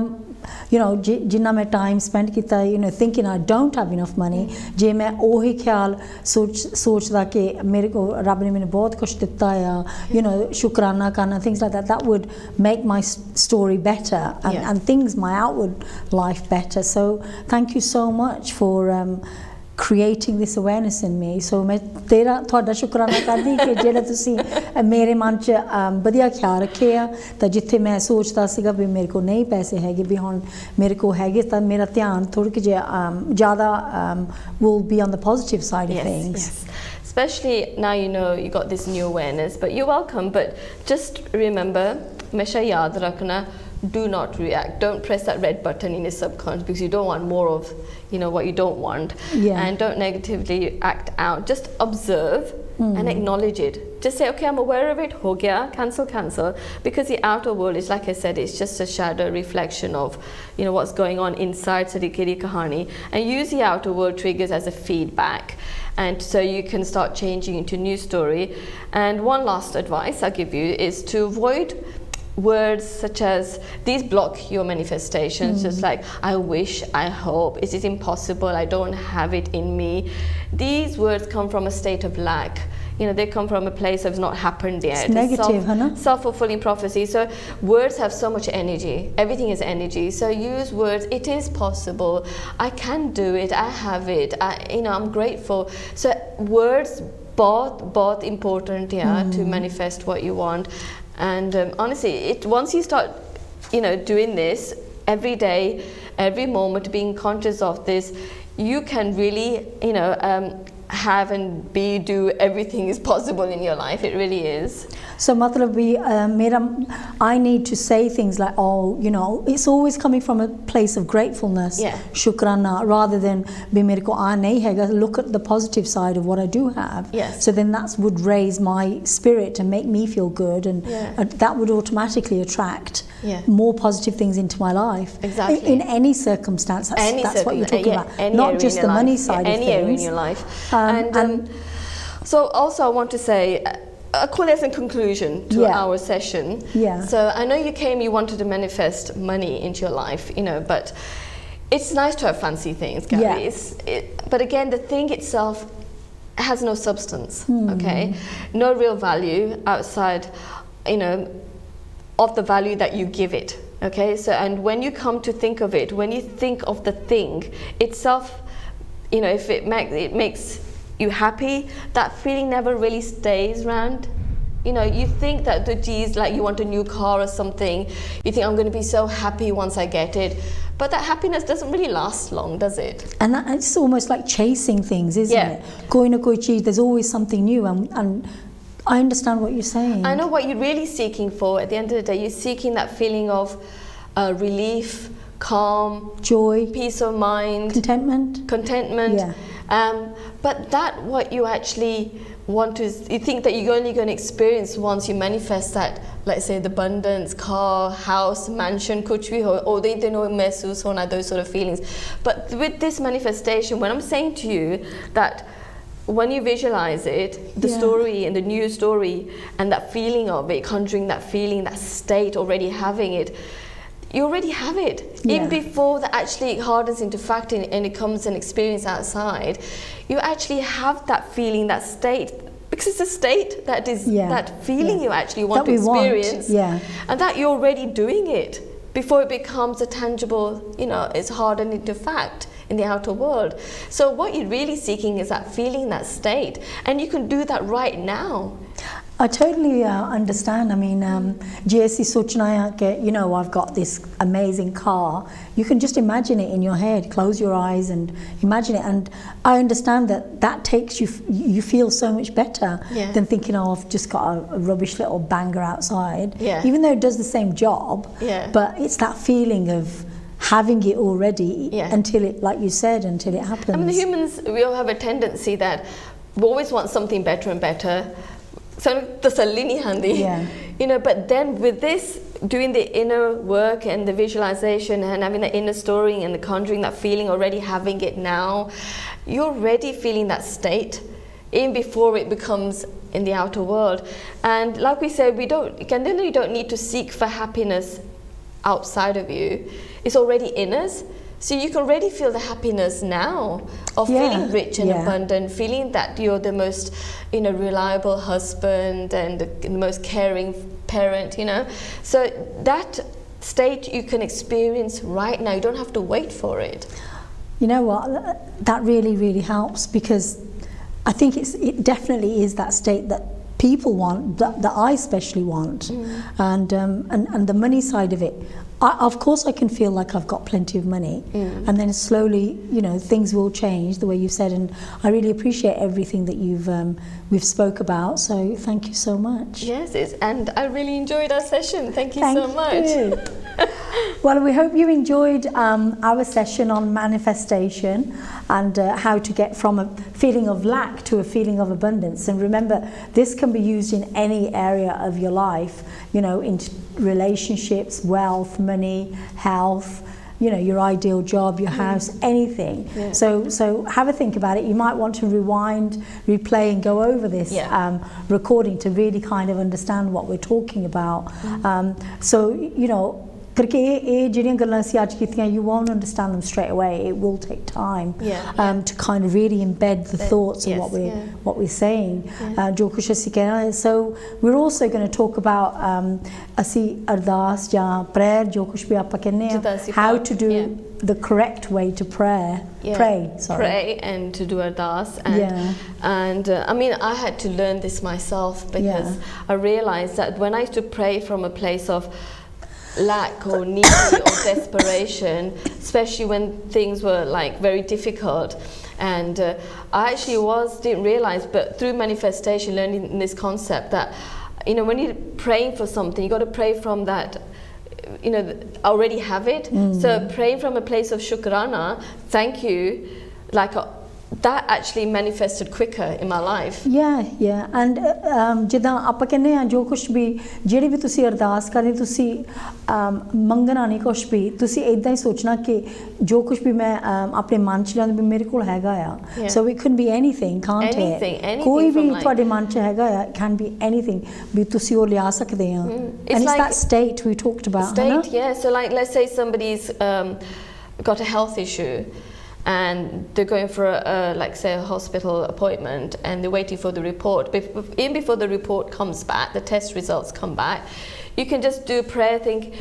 जिन्ना मैं टाइम स्पेंड किया thinking I don't have enough money, जे मैं वही ख्याल सोचदा कि मेरे को रब ने मैंने बहुत कुछ दिता है, शुक्राना करना, things like that, that would make my story better and things, my outward life better. So thank you so much for creating this awareness in me. So मैं ਤੁਹਾਡਾ ਸ਼ੁਕਰਾਨਾ ਕਰਦੀ ਕਿ ਜਿਹੜਾ ਤੁਸੀਂ ਮੇਰੇ ਮਨ 'ਚ ਵਧੀਆ ਖਿਆਲ ਰੱਖਿਆ, ਤਾਂ ਜਿੱਥੇ ਮੈਂ ਸੋਚਦਾ ਸੀਗਾ ਵੀ ਮੇਰੇ ਕੋਲ ਨਹੀਂ ਪੈਸੇ ਹੈਗੇ, ਵੀ ਹੁਣ ਮੇਰੇ ਕੋਲ ਹੈਗੇ, ਤਾਂ ਮੇਰਾ ਧਿਆਨ ਥੋੜ੍ਹਾ ਜਿਹਾ ਜ਼ਿਆਦਾ will be on the positive side of things. Especially now you got this new awareness, but you're welcome. But just remember, हमेशा याद रखना, do not react. Don't press that red button in your subconscious, because you don't want more of what you don't want. And don't negatively act out. Just observe and acknowledge it. Just say, okay, I'm aware of it, ho gaya, cancel, because the outer world is, like I said, it's just a shadow reflection of what's going on inside Sarikiri Kahani, and use the outer world triggers as a feedback, and so you can start changing into new story. And one last advice I'll give you is to avoid words such as these block your manifestations, just like I wish, I hope, it is impossible, I don't have it in me. These words come from a state of lack. They come from a place of not happened yet. It's negative, self-fulfilling prophecy. So words have so much energy. Everything is energy. So use words. It is possible. I can do it. I have it. I'm grateful. So words, both important, to manifest what you want. And honestly, once you start, doing this every day, every moment, being conscious of this, you can really, have and do everything is possible in your life. It really is. So matlab I need to say things like, it's always coming from a place of gratefulness, shukrana, rather than be mere ko aa nahi hega, look at the positive side of what I do have. So then that would raise my spirit and make me feel good, and that would automatically attract more positive things into my life. Exactly. In any circumstance, that's what you're talking about, not just the money side of things. Any area in your life. And so also I want to say, a call as a conclusion to our session. So I know you wanted to manifest money into your life, but it's nice to have fancy things, Gabby. But again, the thing itself has no substance, okay? No real value outside, of the value that you give it, okay? So, and when you come to think of it, when you think of the thing itself, if it makes you're happy, that feeling never really stays around. You know, you think that the geez, like you want a new car or something, you think I'm going to be so happy once I get it, but that happiness doesn't really last long, does it? And it's almost like chasing things, isn't it? Koi na koi cheez, there's always something new, and I understand what you're saying. I know what you're really seeking for. At the end of the day, you're seeking that feeling of relief, calm, joy, peace of mind, contentment. Yeah. But that what you actually want to, you think that you're only going to experience once you manifest that, let's say, the abundance, car, house, mansion, kuch bhi ho, or they know mehsoos hona, those sort of feelings. But with this manifestation, when I'm saying to you that when you visualize it, the story and the new story and that feeling of it, conjuring that feeling, that state, already having it, you already have it. Even before that actually hardens into fact and it comes an experience outside, you actually have that feeling, that state, because it's a state that is that feeling you actually want to experience, and that you're already doing it before it becomes a tangible, you know, it's hardened into fact in the outer world. So what you're really seeking is that feeling, that state, and you can do that right now. I totally understand. I mean, JSC Sochnaya, you know, I've got this amazing car. You can just imagine it in your head, close your eyes and imagine it. And I understand that that takes you, you feel so much better than thinking, oh, I've just got a rubbish little banger outside. Even though it does the same job, but it's that feeling of having it already until it, like you said, until it happens. I mean, the humans, we all have a tendency that we always want something better and better. So tasalli nahi handi, you know. But then with this, doing the inner work and the visualization and having the inner story and the conjuring that feeling, already having it now, you're already feeling that state even before it becomes in the outer world. And like we said, we don't need to seek for happiness outside of you. It's already in us. So you can already feel the happiness now of feeling rich and abundant, feeling that you're the most, you know, reliable husband and the most caring parent, you know. So that state you can experience right now. You don't have to wait for it. You know what? That really, really helps, because I think it definitely is that state that people want, that I especially want, and the money side of it. Of course I can feel like I've got plenty of money, and then slowly, you know, things will change the way you said, and I really appreciate everything that we've spoke about, so thank you so much. Yes, and I really enjoyed our session. Thank you so much. Well, we hope you enjoyed our session on manifestation and how to get from a feeling of lack to a feeling of abundance. And remember, this can be used in any area of your life, you know, in relationships, wealth, money, health, you know, your ideal job, your house, anything. So have a think about it. You might want to rewind, replay and go over this recording to really kind of understand what we're talking about. So, you know, you won't understand them straight away. It will take time to kind of really embed the thoughts of what we're saying. So we're also going to talk about ardas ya prayer, how to do the correct way to pray. Pray and to do ardas. And I mean, I had to learn this myself, because I realized that when I used to pray from a place of lack or need or desperation, especially when things were like very difficult, and I actually didn't realize, but through manifestation, learning this concept that, you know, when you're praying for something, you got to pray from that, you know, already have it. So praying from a place of shukrana, thank you, like that actually manifested quicker in my life. And ਜਿੱਦਾਂ ਆਪਾਂ ਕਹਿੰਦੇ ਆ ਜੋ ਕੁਝ ਵੀ ਜਿਹੜੀ ਵੀ ਤੁਸੀਂ ਅਰਦਾਸ ਕਰਦੇ ਤੁਸੀਂ ਮੰਗਣਾ ਨਹੀਂ ਕੁਝ ਵੀ, ਤੁਸੀਂ ਇਦਾਂ ਹੀ ਸੋਚਣਾ ਕਿ ਜੋ ਕੁਝ ਵੀ ਮੈਂ ਆਪਣੇ ਮਨ ਚ ਲਿਆਉਂਦਾ ਵੀ ਮੇਰੇ ਕੋਲ ਹੈਗਾ ਆ. So it could be anything, can't it? ਕੋਈ ਵੀ ਤੁਹਾਡੇ ਮਨ ਚ ਹੈਗਾ ਆ, it can be anything, ਵੀ ਤੁਸੀਂ ਉਹ ਲਿਆ ਸਕਦੇ ਆ. And it's that state we talked about. State, so like let's say somebody's got a health issue, and they're going for like say a hospital appointment, and they're waiting for the report. Even before the report comes back, the test results come back, You can just do prayer, think,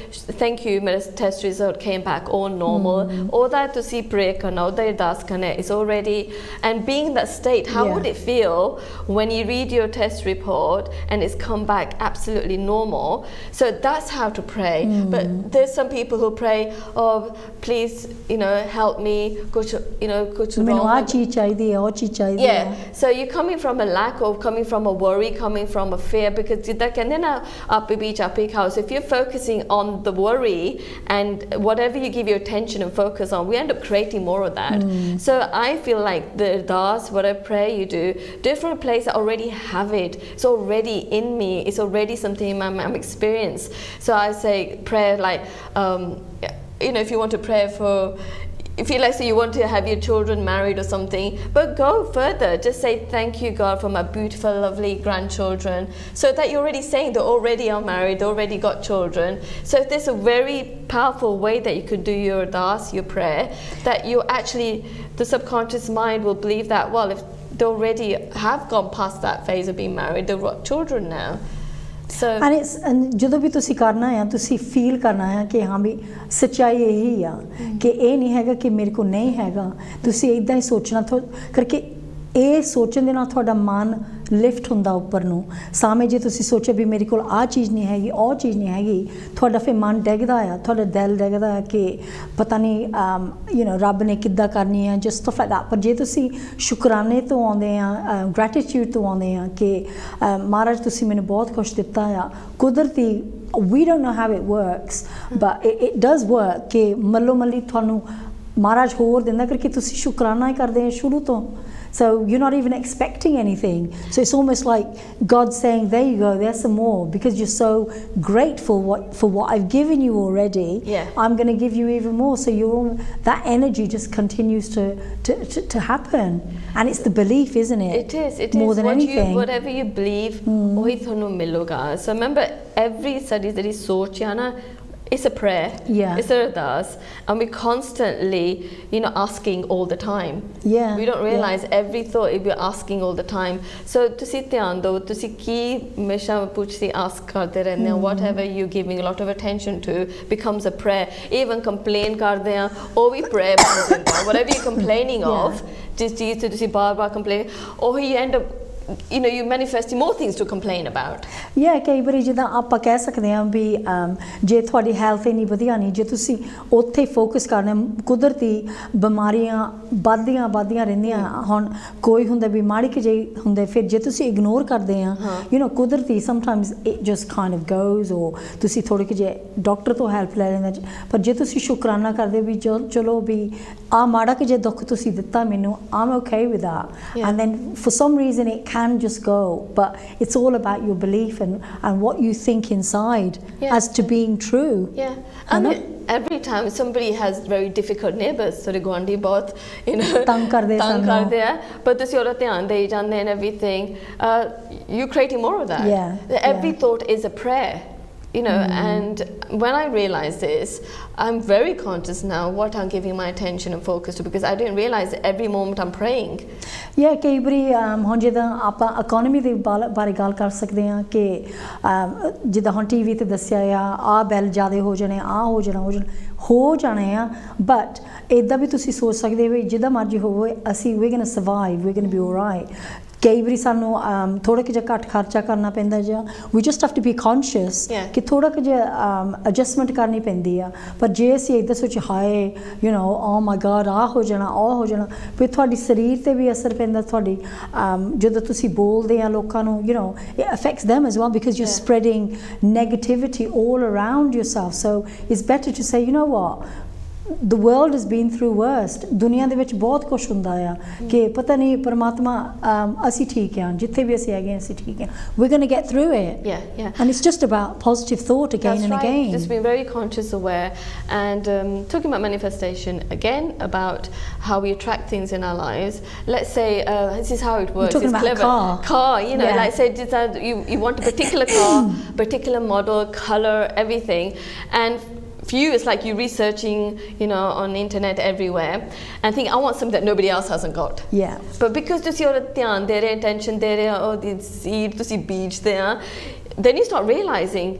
thank you, my test result came back all normal. All that to see pray karna, all that das karna is already, and being in that state, how would it feel when you read your test report and it's come back absolutely normal? So that's how to pray. But there's some people who pray, oh, please, help me, kuch wrong. Yeah, so you're coming from a lack, or coming from a worry, coming from a fear, because so if you're focusing on the worry and whatever you give your attention and focus on, we end up creating more of that. So I feel like the ardas, whatever prayer you do, different places already have it. It's already in me. It's already something I'm experienced. So I say prayer like, if you want to pray for, if you say you want to have your children married or something, but go further. Just say thank you, God, for my beautiful, lovely grandchildren. So that you're already saying they already are married, they already got children. So there's a very powerful way that you could do your ardas, your prayer, that you actually, the subconscious mind will believe that, well, if they already have gone past that phase of being married, they've got children now. So and ਜਦੋਂ ਵੀ ਤੁਸੀਂ ਕਰਨਾ ਹੈ ਤੁਸੀਂ feel ਕਰਨਾ ਹੈ ਕਿ ਹਾਂ ਵੀ ਸੱਚਾਈ ਇਹੀ ਆ ਕਿ ਇਹ ਨਹੀਂ ਹੈਗਾ ਕਿ ਮੇਰੇ ਕੋਲ ਨਹੀਂ ਹੈਗਾ ਤੁਸੀਂ ਇਦਾਂ ਹੀ ਸੋਚਣਾ ਕਰਕੇ ਇਹ ਸੋਚਣ ਦੇ ਨਾਲ ਤੁਹਾਡਾ ਮਨ ਲਿਫਟ ਹੁੰਦਾ ਉੱਪਰ ਨੂੰ ਸਾਹਮਣੇ ਜੇ ਤੁਸੀਂ ਸੋਚੋ ਵੀ ਮੇਰੇ ਕੋਲ ਆਹ ਚੀਜ਼ ਨਹੀਂ ਹੈਗੀ ਉਹ ਚੀਜ਼ ਨਹੀਂ ਹੈਗੀ ਤੁਹਾਡਾ ਫਿਰ ਮਨ ਡਿੱਗਦਾ ਆ ਤੁਹਾਡਾ ਦਿਲ ਡਿੱਗਦਾ ਆ ਕਿ ਪਤਾ ਨਹੀਂ ਰੱਬ ਨੇ ਕਿੱਦਾਂ ਕਰਨੀ ਆ ਜਸਟ ਸਟਫ ਲਾਈਕ ਦੈਟ ਪਰ ਜੇ ਤੁਸੀਂ ਸ਼ੁਕਰਾਨੇ ਤੋਂ ਆਉਂਦੇ ਆ ਗ੍ਰੈਟੀਟਿਊਡ ਤੋਂ ਆਉਂਦੇ ਆ ਕਿ ਮਹਾਰਾਜ ਤੁਸੀਂ ਮੈਨੂੰ ਬਹੁਤ ਕੁਛ ਦਿੱਤਾ ਆ ਕੁਦਰਤੀ we don't know how it works but it does work ਕਿ ਮੱਲੋ ਮੱਲੀ ਤੁਹਾਨੂੰ ਮਹਾਰਾਜ ਹੋਰ ਦਿੰਦਾ ਕਰਕੇ ਤੁਸੀਂ ਸ਼ੁਕਰਾਨਾ ਹੀ ਕਰਦੇ ਆ ਸ਼ੁਰੂ ਤੋਂ So you're not even expecting anything. So it's almost like God saying, there you go, there's some more. Because you're so grateful for what I've given you already, I'm going to give you even more. So that energy just continues to happen. And it's the belief, isn't it? It is. More than anything. Whatever you believe, wahi thonu miloga. So remember, every study that is sochana, it's a prayer. It's a ardas, and we're constantly, asking all the time. We don't realize every thought we're asking all the time. So tusi dhyan do, tusi ki mesha puchsi ask karte rehne, whatever you're giving a lot of attention to becomes a prayer. Even complain karde hain, oh we pray whatever you're complaining of, just tusi bar complain, oh you end up you manifesting more things to complain about. ਕਈ ਵਾਰੀ ਜਿੱਦਾਂ ਆਪਾਂ ਕਹਿ ਸਕਦੇ ਹਾਂ ਵੀ ਜੇ ਤੁਹਾਡੀ health ਇੰਨੀ ਵਧੀਆ ਨਹੀਂ ਜੇ ਤੁਸੀਂ ਉੱਥੇ ਫੋਕਸ ਕਰਨਾ ਕੁਦਰਤੀ ਬਿਮਾਰੀਆਂ ਵੱਧਦੀਆਂ ਰਹਿੰਦੀਆਂ ਹੁਣ ਕੋਈ ਹੁੰਦਾ ਵੀ ਮਾੜੀ ਕਿ ਜਿਹੀ ਹੁੰਦੇ ਫਿਰ ਜੇ ਤੁਸੀਂ ਇਗਨੋਰ ਕਰਦੇ ਆ ਕੁਦਰਤੀ sometimes it just kind of goes ਔਰ ਤੁਸੀਂ ਥੋੜੇ ਕਿ ਜੇ ਡਾਕਟਰ ਤੋਂ ਹੈਲਪ ਲੈ ਲੈਂਦੇ ਪਰ ਜੇ ਤੁਸੀਂ ਸ਼ੁਕਰਾਨਾ ਕਰਦੇ ਵੀ ਚਲੋ ਵੀ ਆ ਮਾੜਾ ਕਿ ਜੇ ਦੁੱਖ ਤੁਸੀਂ ਦਿੱਤਾ ਮੈਨੂੰ I'm okay with that and then for some reason it can just go but it's all about your belief and what you think inside as to being true. And every time somebody has very difficult neighbors so gwandi bahut tang karde hai but ਤੁਸੀਂ ਉਹਦਾ ਧਿਆਨ ਦੇਈ ਜਾਂਦੇ and everything you're creating more of that. Every thought is a prayer. And when I realize this, I'm very conscious now what I'm giving my attention and focus to because I didn't realize every moment I'm praying. ਕਈ ਵਾਰੀ ਹੁਣ ਜਿੱਦਾਂ ਆਪਾਂ economy ਦੇ ਬਾਰੇ ਗੱਲ ਕਰ ਸਕਦੇ ਹਾਂ ਕਿ ਜਿੱਦਾਂ ਹੁਣ ਟੀਵੀ ਤੇ ਦੱਸਿਆ ਆ ਬਿੱਲ ਜ਼ਿਆਦਾ ਹੋ ਜਾਣੇ ਹੋ ਜਾਣੇ ਆ ਬਟ ਇੱਦਾਂ ਵੀ ਤੁਸੀਂ ਸੋਚ ਸਕਦੇ ਹੋ ਜਿੱਦਾਂ ਮਰਜ਼ੀ ਹੋਵੇ ਅਸੀਂ we're going to survive, we're going to be all right. ਕਈ ਵਾਰੀ ਸਾਨੂੰ ਥੋੜਾ ਜਿਹਾ ਘੱਟ ਖਰਚਾ ਕਰਨਾ ਪੈਂਦਾ ਜਾਂ we just have to be conscious ਕਿ ਥੋੜਾ ਜਿਹਾ ਐਡਜਸਟਮੈਂਟ ਕਰਨੀ ਪੈਂਦੀ ਆ ਪਰ ਜੇ ਅਸੀਂ ਇੱਦਾਂ ਸੋਚ ਹਾਏ oh my god ਆਹ ਹੋ ਜਾਣਾ ਫਿਰ ਤੁਹਾਡੀ ਸਰੀਰ ਤੇ ਵੀ ਅਸਰ ਪੈਂਦਾ ਤੁਹਾਡੀ ਜਦੋਂ ਤੁਸੀਂ ਬੋਲਦੇ ਆ ਲੋਕਾਂ ਨੂੰ it affects them as well because you're spreading negativity all around yourself so it's better to say you know what the world has been through worst ਦੁਨੀਆ ਦੇ ਵਿੱਚ ਬਹੁਤ ਕੁਝ ਹੁੰਦਾ ਆ ਕਿ ਪਤਾ ਨਹੀਂ ਪਰਮਾਤਮਾ ਅਸੀਂ ਠੀਕ ਹਾਂ ਜਿੱਥੇ ਵੀ ਅਸੀਂ ਹੈਗੇ ਅਸੀਂ ਠੀਕ ਹਾਂ we're going to get through it and it's just about positive thought again and again. Just being very conscious aware and talking about manifestation again about how we attract things in our lives. Let's say this is how it works. You're talking it's about clever car like say you want a particular car particular model color everything and for you it's like you're researching on the internet everywhere and think I want something that nobody else hasn't got but because ਤੁਸੀਂ ਉਹਦਾ ਧਿਆਨ ਦੇ ਰਹੇ attention ਦੇ ਰਹੇ oh the seed ਤੁਸੀਂ ਬੀਜਦੇ ਆ then you start realizing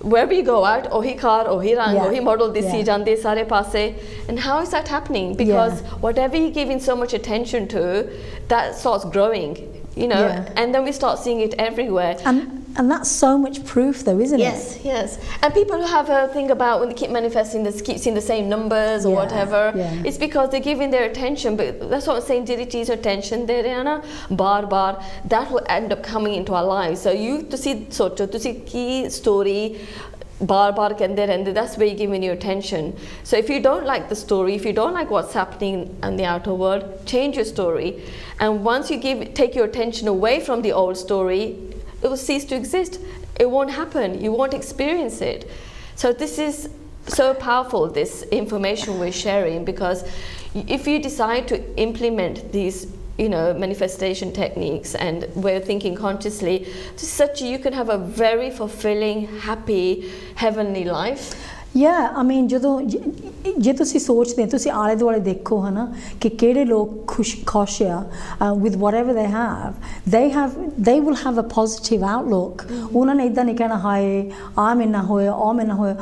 wherever you go out, ohi car, ohi rang, Yeah. ohi model disi Yeah. jande sare paase. And how is that happening? Because whatever you're giving so much attention to, that starts growing, you know, Yeah. and then we start seeing it everywhere. And that's so much proof though, isn't Yes, it? yes. And people who have a thing about when they keep manifesting, they keep seeing the same numbers or Yeah, whatever, yeah. it's because they're giving their attention. But that's what I'm saying, ਜਿਹੜੀ ਚੀਜ਼ attention ਦੇ ਰਹੇ ਆ ਨਾ ਬਾਰ-ਬਾਰ, that will end up coming into our lives. So you ਤੁਸੀਂ ਸੋਚੋ ਤੁਸੀਂ ਕੀ story ਬਾਰ-ਬਾਰ ਕਹਿੰਦੇ ਰਹਿੰਦੇ, that's where you're giving your attention. So if you don't like the story, if you don't like what's happening in the outer world, change your story. And once you take your attention away from the old story, it will cease to exist. It won't happen. You won't experience it. So this is so powerful, this information we're sharing, because if you decide to implement these, you know, manifestation techniques and way of thinking consciously, such you can have a very fulfilling, happy, heavenly life. Yeah, I mean, ਜੇ ਤੁਸੀਂ ਸੋਚਦੇ ਹੋ, ਤੁਸੀਂ ਆਲੇ ਦੁਆਲੇ ਦੇਖੋ ਹੈ ਨਾ ਕਿ ਕਿਹੜੇ ਲੋਕ ਖੁਸ਼ ਆ with whatever they will have a positive outlook. ਉਹਨਾਂ ਨੇ ਇਦਾਂ ਨਹੀਂ ਕਹਿਣਾ ਹਾਏ ਆ ਮੇਰੇ ਨਾਲ ਹੋਇਆ, ਉਹ ਮੇਰੇ ਨਾਲ ਹੋਇਆ.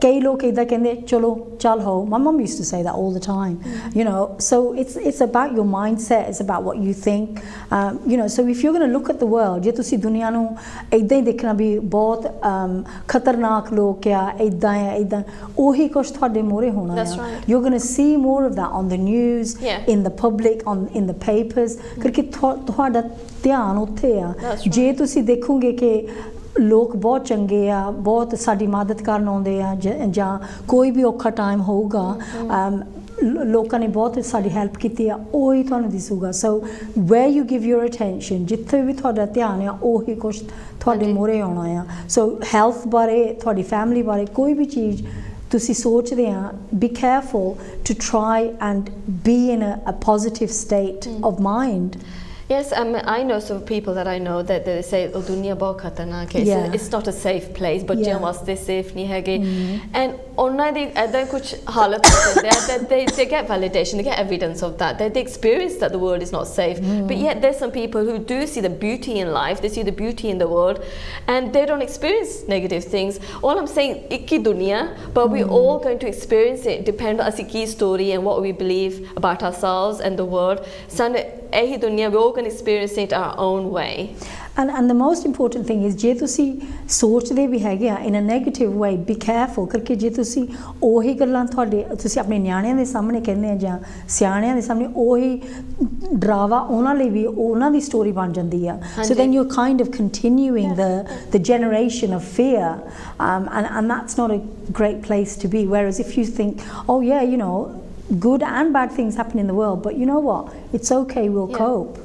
ਕਈ ਲੋਕ ਇਦਾਂ ਕਹਿੰਦੇ ਚਲੋ ਚੱਲ ਹੋ. My mum used to say that all the time. You know, so it's about your mindset, it's about what you think. You know, so if you're going to look at the world, ਜੇ ਤੁਸੀਂ ਦੁਨੀਆ ਨੂੰ ਇਦਾਂ ਹੀ ਦੇਖਣਾ ਵੀ ਬਹੁਤ ਖਤਰਨਾਕ ਲੋਕ ਆ, ਇਦਾਂ ਆ, ਇਦਾਂ, ਉਹੀ ਕੁਛ ਤੁਹਾਡੇ ਮੂਹਰੇ ਹੋਣਾ ਆ. You're going to see more of that on the news, in the public, in the papers, ਕਿਉਂਕਿ ਤੁਹਾਡਾ ਧਿਆਨ ਉੱਥੇ ਆ. ਜੇ ਤੁਸੀਂ ਦੇਖੋਗੇ ਕਿ ਲੋਕ ਬਹੁਤ ਚੰਗੇ ਆ, ਬਹੁਤ ਸਾਡੀ ਮਦਦ ਕਰਨ ਆਉਂਦੇ ਆ, ਜਾਂ ਕੋਈ ਵੀ ਔਖਾ ਟਾਈਮ ਹੋਊਗਾ, ਲੋਕਾਂ ਨੇ ਬਹੁਤ ਸਾਡੀ ਹੈਲਪ ਕੀਤੀ ਆ, ਉਹੀ ਤੁਹਾਨੂੰ ਦਿਸੂਗਾ. ਸੋ where you give your attention, ਜਿੱਥੇ ਵੀ ਤੁਹਾਡਾ ਧਿਆਨ ਆ, ਉਹੀ ਕੁਛ ਤੁਹਾਡੇ ਮੂਹਰੇ ਆਉਣਾ ਆ. ਸੋ ਹੈਲਥ ਬਾਰੇ, ਤੁਹਾਡੀ ਫੈਮਿਲੀ ਬਾਰੇ ਕੋਈ ਵੀ ਚੀਜ਼ ਤੁਸੀਂ ਸੋਚਦੇ ਆ, be careful to try and be in a positive state of mind. Yes, I know some people that I know that they say, "Oh, dunya bahut khatarnak hai. It's not a safe place. Bachchiyan waste safe nahi hege." And ਉਹਨਾਂ ਦੀ ਐਦਾਂ ਕੁਝ ਹਾਲਤ ਹੋ ਜਾਂਦੀ ਹੈ that they get validation, they get evidence of that, they experience that the world is not safe. But yet there's some people who do see the beauty in life, they see the beauty in the world, and they don't experience negative things. All I'm saying, ਇੱਕ ਹੀ ਦੁਨੀਆ, but we're all going to experience it, depend on ਅਸੀਂ ਕੀ story and what we believe about ourselves and the world. ਸਾਨੂੰ ਇਹੀ ਦੁਨੀਆ, we're all going to experience it our own way. And the most important thing is, ਜੇ ਤੁਸੀਂ ਸੋਚਦੇ ਵੀ ਹੈਗੇ ਆ in a negative way, be careful, ਕਰਕੇ ਜੇ ਤੁਸੀਂ ਉਹੀ ਗੱਲਾਂ ਤੁਸੀਂ ਆਪਣੇ ਨਿਆਣਿਆਂ ਦੇ ਸਾਹਮਣੇ ਕਹਿੰਦੇ ਆ ਜਾਂ ਸਿਆਣਿਆਂ ਦੇ ਸਾਹਮਣੇ, ਉਹੀ ਡਰਾਵਾ ਉਹਨਾਂ ਲਈ ਵੀ ਉਹਨਾਂ ਦੀ ਸਟੋਰੀ ਬਣ ਜਾਂਦੀ ਆ. So then you're kind of continuing the generation of fear, and that's not a great place to be. Whereas if you think, oh yeah, you know, good and bad things happen in the world, but you know what, it's okay, we'll cope.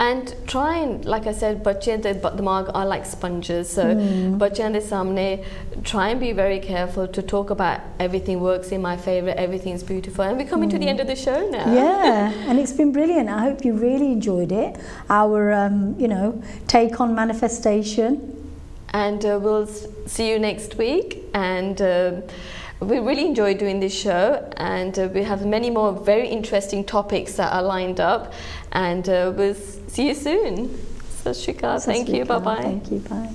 And try and, like I said, ਬੱਚਿਆਂ ਦੇ ਦਿਮਾਗ are like sponges, so ਬੱਚਿਆਂ ਦੇ ਸਾਹਮਣੇ try and be very careful to talk about everything works in my favor, everything's beautiful. And we're coming to the end of the show now. Yeah, and it's been brilliant. I hope you really enjoyed it, our you know, take on manifestation. And we'll see you next week, and we really enjoy doing this show, and we have many more very interesting topics that are lined up, and we'll see you soon. Sat Shri Akal. Thank you. Bye bye. Thank you. Bye.